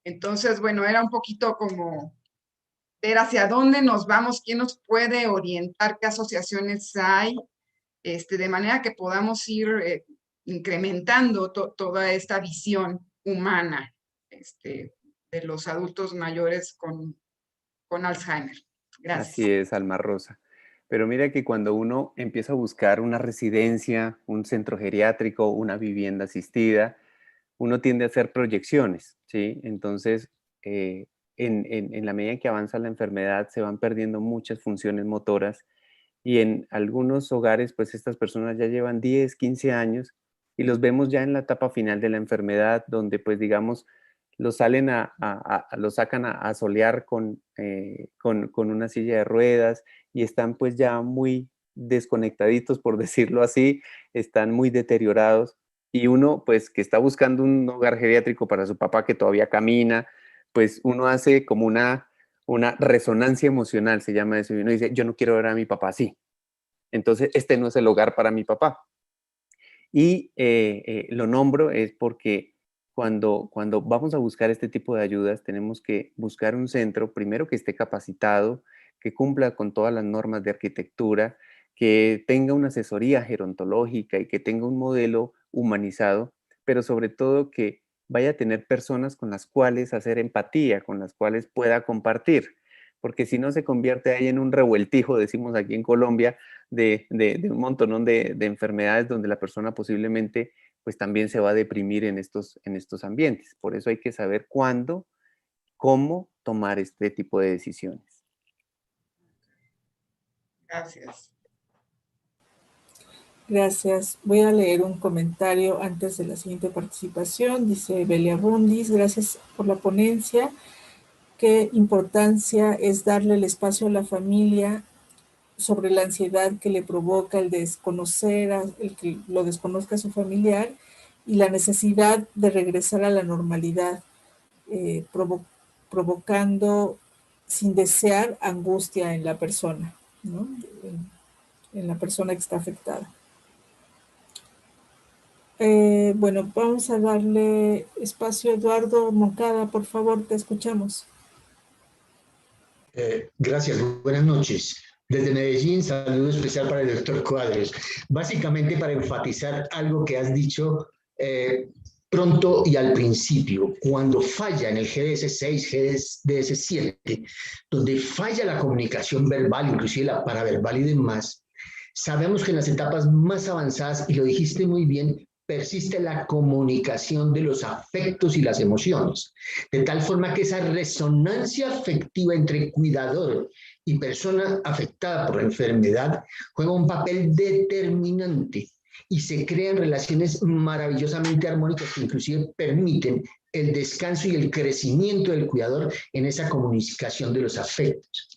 Entonces, bueno, era un poquito como ver hacia dónde nos vamos, quién nos puede orientar, qué asociaciones hay, de manera que podamos ir incrementando toda esta visión humana de los adultos mayores con Alzheimer. Gracias. Así es, Alma Rosa. Pero mira que cuando uno empieza a buscar una residencia, un centro geriátrico, una vivienda asistida, uno tiende a hacer proyecciones, ¿sí? Entonces, en la medida en que avanza la enfermedad, se van perdiendo muchas funciones motoras y en algunos hogares, pues estas personas ya llevan 10, 15 años y los vemos ya en la etapa final de la enfermedad, donde pues digamos, los sacan a solear con una silla de ruedas y están pues ya muy desconectaditos, por decirlo así, están muy deteriorados. Y uno, pues, que está buscando un hogar geriátrico para su papá que todavía camina, pues uno hace como una resonancia emocional, se llama eso, y uno dice, yo no quiero ver a mi papá así. Entonces, este no es el hogar para mi papá. Y lo nombro es porque cuando vamos a buscar este tipo de ayudas, tenemos que buscar un centro, primero que esté capacitado, que cumpla con todas las normas de arquitectura, que tenga una asesoría gerontológica y que tenga un modelo humanizado, pero sobre todo que vaya a tener personas con las cuales hacer empatía, con las cuales pueda compartir, porque si no se convierte ahí en un revueltijo, decimos aquí en Colombia, de un montón de enfermedades donde la persona posiblemente pues también se va a deprimir en estos ambientes. Por eso hay que saber cuándo, cómo tomar este tipo de decisiones. Gracias. Gracias. Voy a leer un comentario antes de la siguiente participación. Dice Belia Bundis, gracias por la ponencia. Qué importancia es darle el espacio a la familia sobre la ansiedad que le provoca el desconocer, el que lo desconozca a su familiar y la necesidad de regresar a la normalidad, provocando sin desear angustia en la persona, ¿no? En la persona que está afectada. Bueno, vamos a darle espacio a Eduardo Moncada, por favor, te escuchamos. Gracias, buenas noches. Desde Medellín, saludo especial para el doctor Cuadros. Básicamente para enfatizar algo que has dicho pronto y al principio, cuando falla en el GDS6, GDS7, donde falla la comunicación verbal, inclusive la paraverbal y demás, sabemos que en las etapas más avanzadas, y lo dijiste muy bien, persiste la comunicación de los afectos y las emociones, de tal forma que esa resonancia afectiva entre cuidador y persona afectada por la enfermedad juega un papel determinante y se crean relaciones maravillosamente armónicas que inclusive permiten el descanso y el crecimiento del cuidador en esa comunicación de los afectos.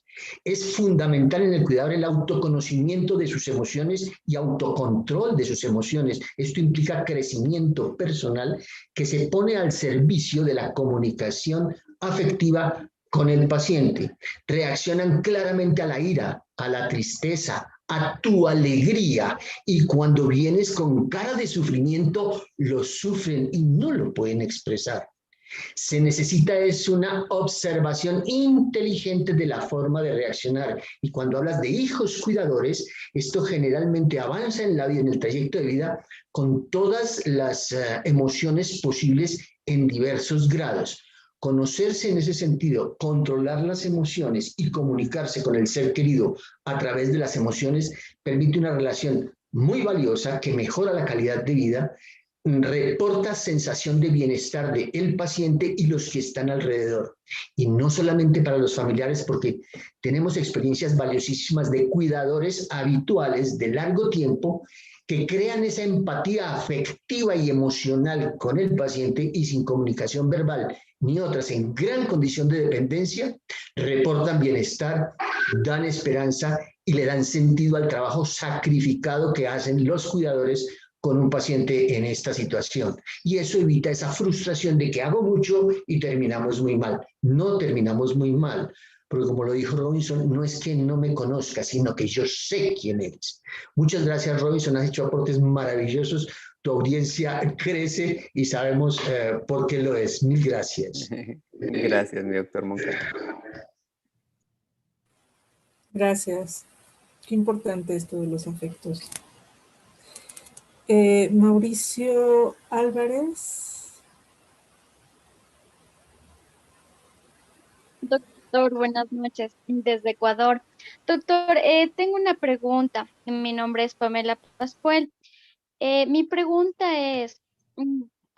Es fundamental en el cuidador el autoconocimiento de sus emociones y autocontrol de sus emociones. Esto implica crecimiento personal que se pone al servicio de la comunicación afectiva con el paciente. Reaccionan claramente a la ira, a la tristeza, a tu alegría, y cuando vienes con cara de sufrimiento, lo sufren y no lo pueden expresar. Se necesita es una observación inteligente de la forma de reaccionar. Y cuando hablas de hijos cuidadores, esto generalmente avanza en la vida, en el trayecto de vida, con todas las emociones posibles en diversos grados. Conocerse en ese sentido, controlar las emociones y comunicarse con el ser querido a través de las emociones permite una relación muy valiosa que mejora la calidad de vida, reporta sensación de bienestar del paciente y los que están alrededor. Y no solamente para los familiares, porque tenemos experiencias valiosísimas de cuidadores habituales de largo tiempo que crean esa empatía afectiva y emocional con el paciente y sin comunicación verbal ni otras en gran condición de dependencia, reportan bienestar, dan esperanza y le dan sentido al trabajo sacrificado que hacen los cuidadores con un paciente en esta situación. Y eso evita esa frustración de que hago mucho y terminamos muy mal. No terminamos muy mal, porque como lo dijo Robinson, no es que no me conozca, sino que yo sé quién eres. Muchas gracias, Robinson, has hecho aportes maravillosos. Tu audiencia crece y sabemos por qué lo es. Mil gracias. Gracias, mi doctor Moncada. Gracias. Qué importante esto de los afectos. Mauricio Álvarez. Doctor, buenas noches desde Ecuador. Doctor, tengo una pregunta. Mi nombre es Pamela Pascual. Mi pregunta es,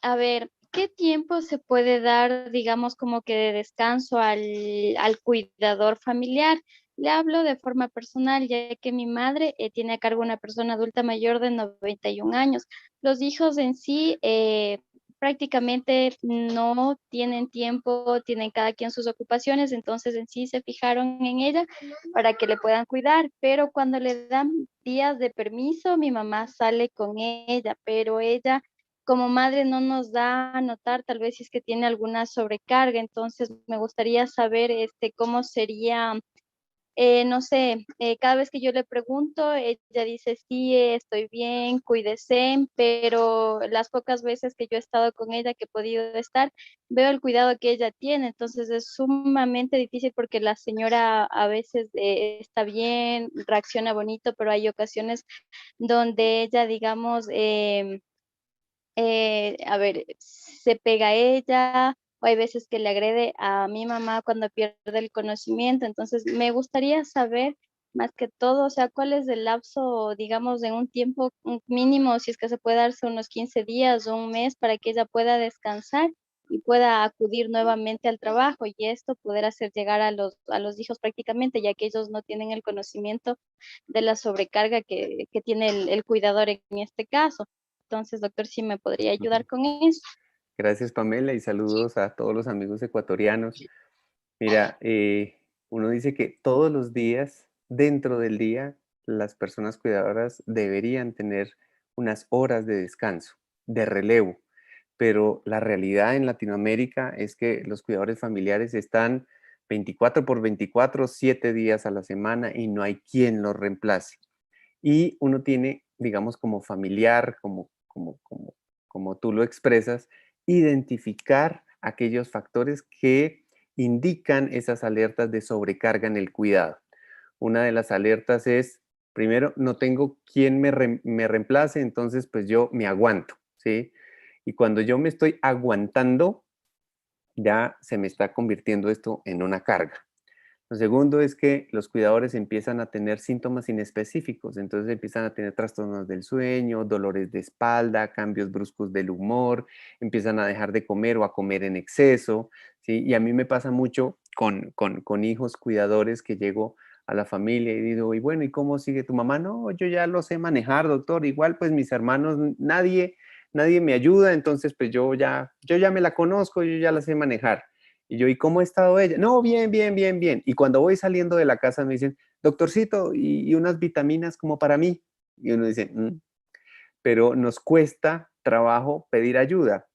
a ver, ¿qué tiempo se puede dar, digamos, como que de descanso al cuidador familiar? Le hablo de forma personal, ya que mi madre tiene a cargo una persona adulta mayor de 91 años. Los hijos en sí prácticamente no tienen tiempo, tienen cada quien sus ocupaciones, entonces en sí se fijaron en ella para que le puedan cuidar, pero cuando le dan días de permiso, mi mamá sale con ella, pero ella como madre no nos da a notar tal vez si es que tiene alguna sobrecarga, entonces me gustaría saber cómo sería, no sé, cada vez que yo le pregunto, ella dice, sí, estoy bien, cuídese, pero las pocas veces que yo he estado con ella, que he podido estar, veo el cuidado que ella tiene, entonces es sumamente difícil porque la señora a veces está bien, reacciona bonito, pero hay ocasiones donde ella, digamos, a ver, se pega a ella, o hay veces que le agrede a mi mamá cuando pierde el conocimiento. Entonces, me gustaría saber más que todo, o sea, cuál es el lapso, digamos, de un tiempo mínimo, si es que se puede darse unos 15 días o un mes para que ella pueda descansar y pueda acudir nuevamente al trabajo y esto poder hacer llegar a los hijos prácticamente, ya que ellos no tienen el conocimiento de la sobrecarga que tiene el cuidador en este caso. Entonces, doctor, ¿sí me podría ayudar con eso? Gracias, Pamela, y saludos a todos los amigos ecuatorianos. Mira, uno dice que todos los días, dentro del día, las personas cuidadoras deberían tener unas horas de descanso, de relevo, pero la realidad en Latinoamérica es que los cuidadores familiares están 24/24, 7 días a la semana y no hay quien los reemplace. Y uno tiene, digamos, como familiar, como tú lo expresas, identificar aquellos factores que indican esas alertas de sobrecarga en el cuidado. Una de las alertas es, primero, no tengo quien me reemplace, entonces pues yo me aguanto, ¿sí? Y cuando yo me estoy aguantando, ya se me está convirtiendo esto en una carga. Lo segundo es que los cuidadores empiezan a tener síntomas inespecíficos, entonces empiezan a tener trastornos del sueño, dolores de espalda, cambios bruscos del humor, empiezan a dejar de comer o a comer en exceso, ¿sí? Y a mí me pasa mucho con hijos cuidadores que llego a la familia y digo, y bueno, ¿y cómo sigue tu mamá? No, yo ya lo sé manejar, doctor, igual pues mis hermanos, nadie me ayuda, entonces pues yo ya me la conozco, yo ya la sé manejar. Y yo, ¿y cómo ha estado ella? No, bien, bien, bien, bien. Y cuando voy saliendo de la casa me dicen, doctorcito, y unas vitaminas como para mí. Y uno dice, pero nos cuesta trabajo pedir ayuda,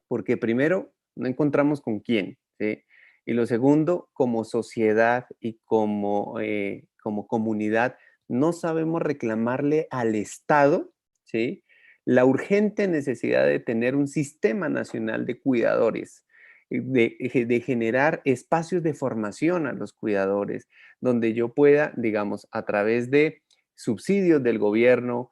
porque primero no encontramos con quién, ¿sí? Y lo segundo, como sociedad y como comunidad, no sabemos reclamarle al Estado, ¿sí? La urgente necesidad de tener un sistema nacional de cuidadores, de generar espacios de formación a los cuidadores, donde yo pueda, digamos, a través de subsidios del gobierno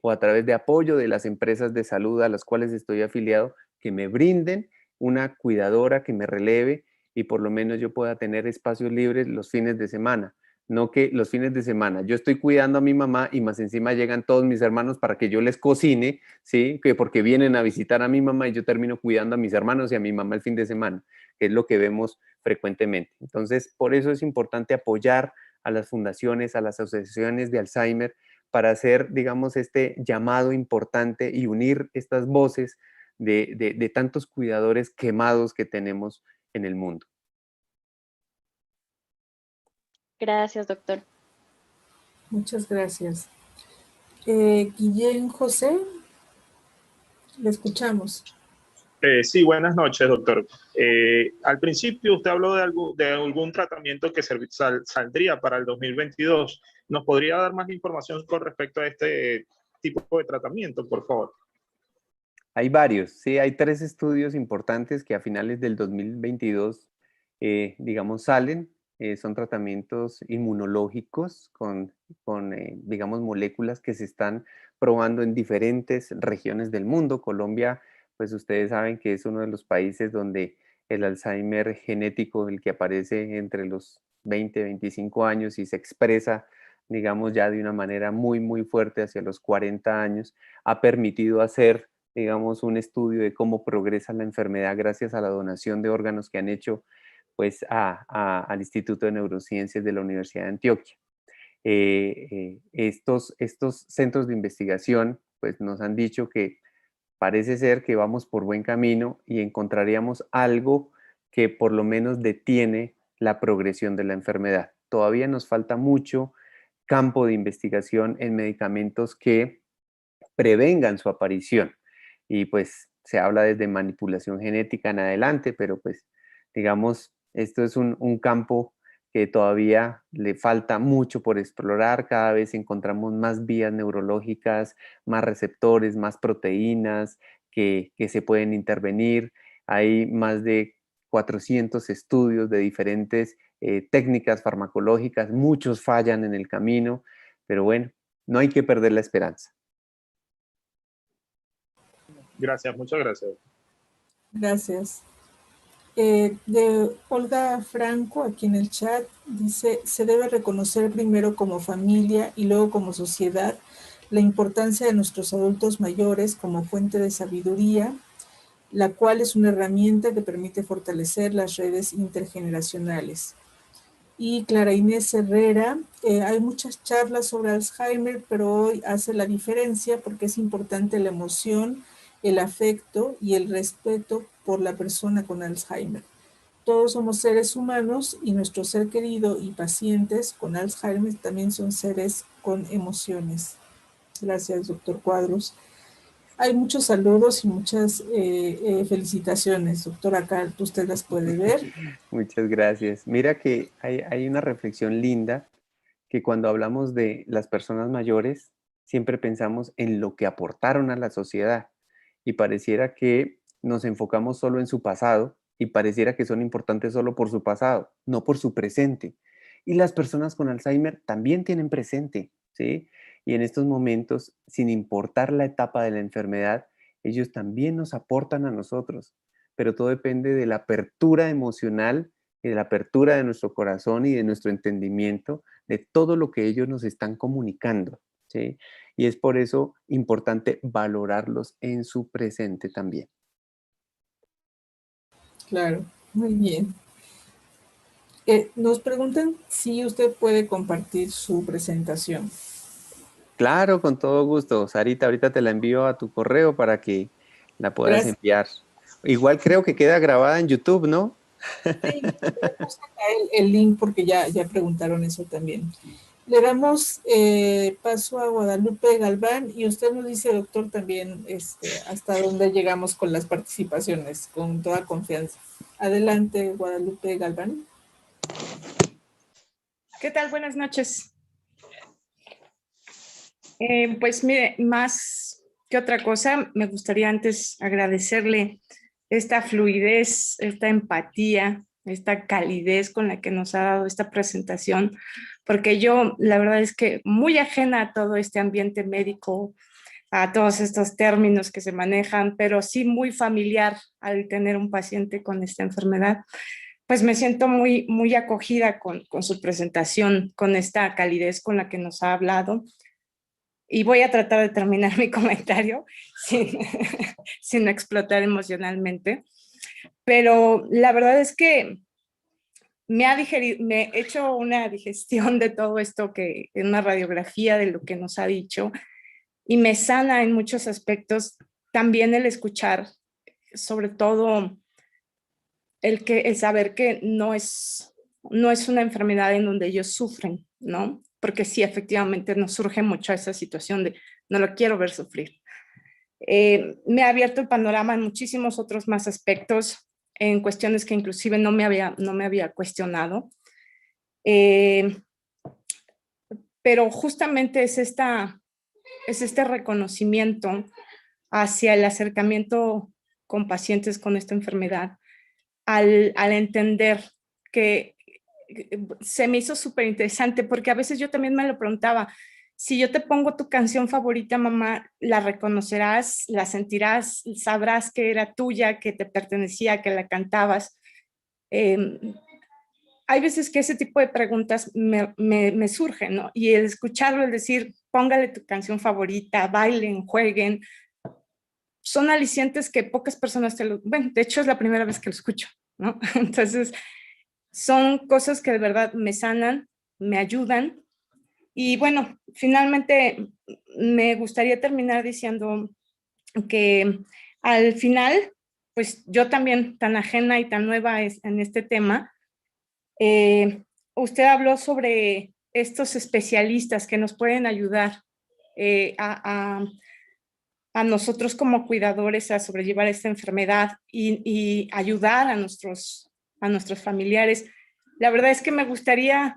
o a través de apoyo de las empresas de salud a las cuales estoy afiliado, que me brinden una cuidadora que me releve y por lo menos yo pueda tener espacios libres los fines de semana. No que los fines de semana yo estoy cuidando a mi mamá y más encima llegan todos mis hermanos para que yo les cocine, ¿sí? Que porque vienen a visitar a mi mamá y yo termino cuidando a mis hermanos y a mi mamá el fin de semana, que es lo que vemos frecuentemente. Entonces, por eso es importante apoyar a las fundaciones, a las asociaciones de Alzheimer, para hacer, digamos, este llamado importante y unir estas voces de tantos cuidadores quemados que tenemos en el mundo. Gracias, doctor. Muchas gracias. Guillén José, le escuchamos. Sí, buenas noches, doctor. Al principio usted habló de algún tratamiento que saldría para el 2022. ¿Nos podría dar más información con respecto a este tipo de tratamiento, por favor? Hay varios, sí, hay 3 estudios importantes que a finales del 2022, digamos, salen. Son tratamientos inmunológicos con digamos, moléculas que se están probando en diferentes regiones del mundo. Colombia, pues ustedes saben que es uno de los países donde el Alzheimer genético, el que aparece entre los 20, 25 años y se expresa, digamos, ya de una manera muy, muy fuerte hacia los 40 años, ha permitido hacer, digamos, un estudio de cómo progresa la enfermedad gracias a la donación de órganos que han hecho pues al Instituto de Neurociencias de la Universidad de Antioquia. Estos centros de investigación pues nos han dicho que parece ser que vamos por buen camino y encontraríamos algo que por lo menos detiene la progresión de la enfermedad. Todavía nos falta mucho campo de investigación en medicamentos que prevengan su aparición. Y pues se habla desde manipulación genética en adelante, pero pues digamos, esto es un campo que todavía le falta mucho por explorar. Cada vez encontramos más vías neurológicas, más receptores, más proteínas que se pueden intervenir. Hay más de 400 estudios de diferentes técnicas farmacológicas. Muchos fallan en el camino, pero bueno, no hay que perder la esperanza. Gracias, muchas gracias. Gracias. De Olga Franco, aquí en el chat, dice, se debe reconocer primero como familia y luego como sociedad la importancia de nuestros adultos mayores como fuente de sabiduría, la cual es una herramienta que permite fortalecer las redes intergeneracionales. Y Clara Inés Herrera, hay muchas charlas sobre Alzheimer, pero hoy hace la diferencia porque es importante la emoción, el afecto y el respeto por la persona con Alzheimer. Todos somos seres humanos y nuestro ser querido y pacientes con Alzheimer también son seres con emociones. Gracias, doctor Cuadros. Hay muchos saludos y muchas felicitaciones, doctor. Acá usted las puede ver. Muchas gracias. Mira que hay una reflexión linda que cuando hablamos de las personas mayores, siempre pensamos en lo que aportaron a la sociedad y pareciera que nos enfocamos solo en su pasado y pareciera que son importantes solo por su pasado, no por su presente. Y las personas con Alzheimer también tienen presente, ¿sí? Y en estos momentos, sin importar la etapa de la enfermedad, ellos también nos aportan a nosotros, pero todo depende de la apertura emocional y de la apertura de nuestro corazón y de nuestro entendimiento de todo lo que ellos nos están comunicando, ¿sí? Y es por eso importante valorarlos en su presente también. Claro, muy bien. Nos preguntan si usted puede compartir su presentación. Claro, con todo gusto. Sarita, ahorita te la envío a tu correo para que la puedas enviar. Igual creo que queda grabada en YouTube, ¿no? Sí, le puse acá el link porque ya preguntaron eso también. Le damos paso a Guadalupe Galván y usted nos dice, doctor, también hasta dónde llegamos con las participaciones, con toda confianza. Adelante, Guadalupe Galván. ¿Qué tal? Buenas noches. Pues mire, más que otra cosa, me gustaría antes agradecerle esta fluidez, esta empatía, esta calidez con la que nos ha dado esta presentación, porque yo la verdad es que muy ajena a todo este ambiente médico, a todos estos términos que se manejan, pero sí muy familiar al tener un paciente con esta enfermedad, pues me siento muy, muy acogida con su presentación, con esta calidez con la que nos ha hablado. Y voy a tratar de terminar mi comentario sin explotar emocionalmente. Pero la verdad es que me he hecho una digestión de todo esto, una radiografía de lo que nos ha dicho, y me sana en muchos aspectos. También el escuchar, sobre todo el saber que no es una enfermedad en donde ellos sufren, ¿no? Porque sí, efectivamente nos surge mucho esa situación de no lo quiero ver sufrir. Me ha abierto el panorama en muchísimos otros más aspectos, en cuestiones que inclusive no me había cuestionado. Pero justamente es este reconocimiento hacia el acercamiento con pacientes con esta enfermedad, al entender que se me hizo súper interesante, porque a veces yo también me lo preguntaba, si yo te pongo tu canción favorita, mamá, ¿la reconocerás, la sentirás, sabrás que era tuya, que te pertenecía, que la cantabas? Hay veces que ese tipo de preguntas me surgen, ¿no? Y el escucharlo, el decir, póngale tu canción favorita, bailen, jueguen, son alicientes que pocas personas bueno, de hecho es la primera vez que lo escucho, ¿no? Entonces, son cosas que de verdad me sanan, me ayudan. Y bueno, finalmente me gustaría terminar diciendo que al final, pues yo también tan ajena y tan nueva en este tema, usted habló sobre estos especialistas que nos pueden ayudar a nosotros como cuidadores a sobrellevar esta enfermedad y ayudar a nuestros familiares. La verdad es que me gustaría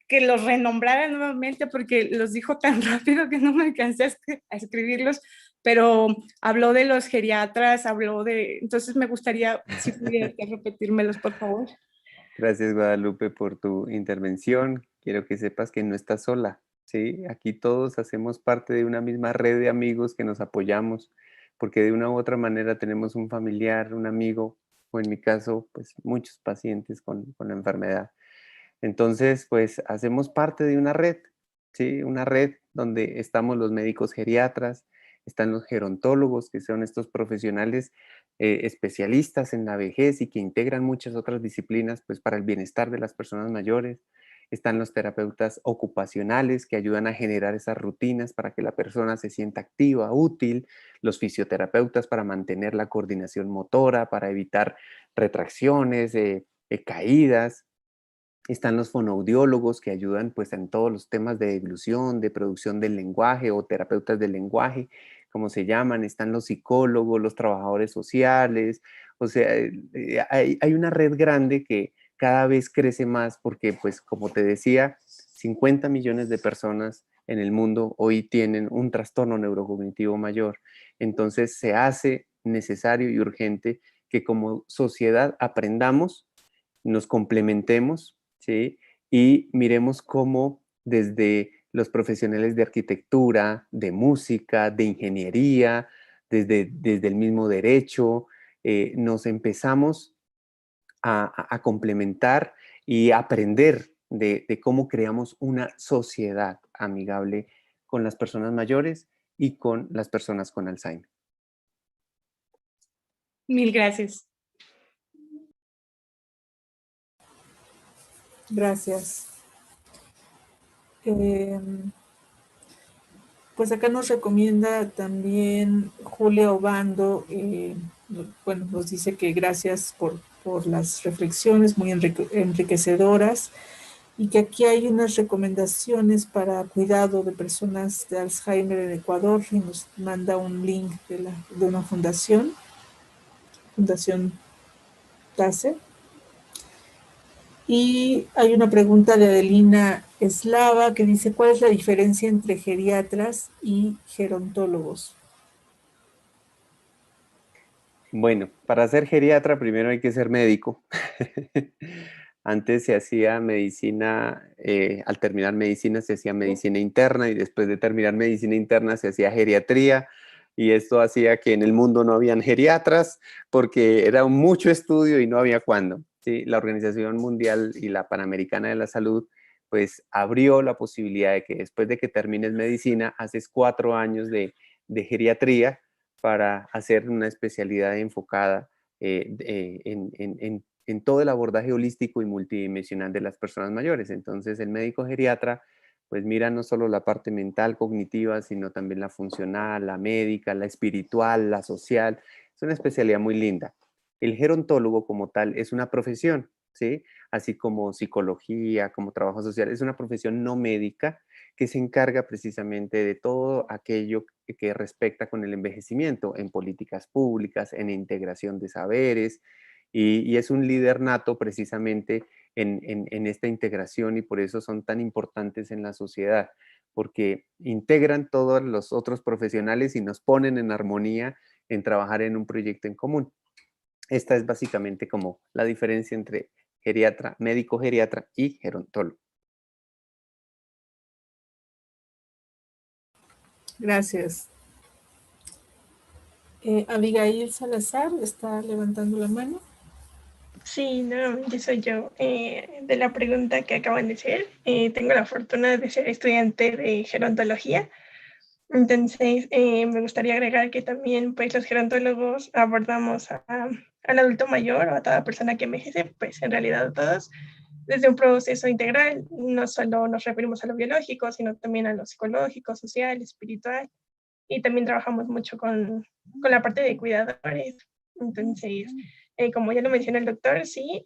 que los renombrara nuevamente porque los dijo tan rápido que no me alcancé a escribirlos, pero habló de los geriatras, entonces me gustaría, si pudiera repetírmelos, por favor. Gracias, Guadalupe, por tu intervención. Quiero que sepas que no estás sola, ¿sí? Aquí todos hacemos parte de una misma red de amigos que nos apoyamos, porque de una u otra manera tenemos un familiar, un amigo, o en mi caso, pues muchos pacientes con la enfermedad. Entonces, pues hacemos parte de una red, ¿sí? Una red donde estamos los médicos geriatras, están los gerontólogos, que son estos profesionales especialistas en la vejez y que integran muchas otras disciplinas pues, para el bienestar de las personas mayores. Están los terapeutas ocupacionales que ayudan a generar esas rutinas para que la persona se sienta activa, útil. Los fisioterapeutas para mantener la coordinación motora, para evitar retracciones, caídas. Están los fonoaudiólogos que ayudan pues en todos los temas de deglución, de producción del lenguaje o terapeutas del lenguaje, como se llaman. Están los psicólogos, los trabajadores sociales. O sea, hay una red grande que cada vez crece más porque pues como te decía, 50 millones de personas en el mundo hoy tienen un trastorno neurocognitivo mayor. Entonces se hace necesario y urgente que como sociedad aprendamos, nos complementemos, ¿sí? Y miremos cómo desde los profesionales de arquitectura, de música, de ingeniería, desde el mismo derecho, nos empezamos a complementar y aprender de cómo creamos una sociedad amigable con las personas mayores y con las personas con Alzheimer. Mil gracias. Gracias. Pues acá nos recomienda también Julia Obando, bueno, nos dice que gracias por las reflexiones muy enriquecedoras y que aquí hay unas recomendaciones para cuidado de personas de Alzheimer en Ecuador y nos manda un link de una Fundación TASE. Y hay una pregunta de Adelina Eslava que dice, ¿cuál es la diferencia entre geriatras y gerontólogos? Bueno, para ser geriatra primero hay que ser médico. Antes se hacía medicina, al terminar medicina se hacía medicina interna y después de terminar medicina interna se hacía geriatría y esto hacía que en el mundo no habían geriatras porque era mucho estudio y no había cuándo. ¿Sí? La Organización Mundial y la Panamericana de la Salud pues abrió la posibilidad de que después de que termines medicina haces 4 años de geriatría para hacer una especialidad enfocada en en todo el abordaje holístico y multidimensional de las personas mayores. Entonces, el médico geriatra pues mira no solo la parte mental, cognitiva, sino también la funcional, la médica, la espiritual, la social. Es una especialidad muy linda. El gerontólogo como tal es una profesión, ¿sí? Así como psicología, como trabajo social, es una profesión no médica que se encarga precisamente de todo aquello que respecta con el envejecimiento en políticas públicas, en integración de saberes, y es un líder nato precisamente en esta integración, y por eso son tan importantes en la sociedad, porque integran todos los otros profesionales y nos ponen en armonía en trabajar en un proyecto en común. Esta es básicamente como la diferencia entre geriatra, médico geriatra y gerontólogo. Gracias. Abigail Salazar está levantando la mano. Sí, nuevamente soy yo. De la pregunta que acaban de hacer, tengo la fortuna de ser estudiante de gerontología. Entonces, me gustaría agregar que también pues, los gerontólogos abordamos al adulto mayor o a toda persona que envejece, pues en realidad a todos, desde un proceso integral. No solo nos referimos a lo biológico, sino también a lo psicológico, social, espiritual. Y también trabajamos mucho con la parte de cuidadores. Entonces, como ya lo mencionó el doctor, sí,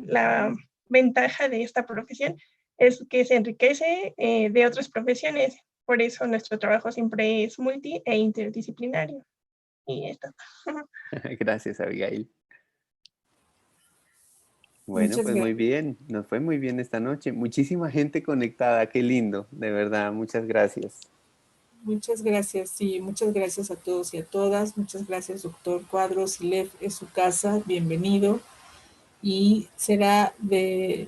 la ventaja de esta profesión es que se enriquece de otras profesiones. Por eso nuestro trabajo siempre es multi e interdisciplinario. Y esto. Gracias, Abigail. Bueno, Muchas pues muy gracias. bien, nos fue muy bien esta noche. Muchísima gente conectada, qué lindo, de verdad, muchas gracias. Muchas gracias, sí, muchas gracias a todos y a todas. Muchas gracias, doctor Cuadros. ILEF es su casa, bienvenido. Y será de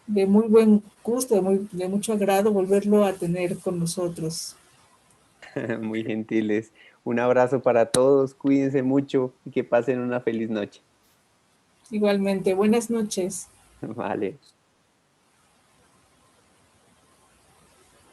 muy buen gusto, de mucho agrado volverlo a tener con nosotros. Muy gentiles. Un abrazo para todos, cuídense mucho y que pasen una feliz noche. Igualmente, buenas noches. Vale.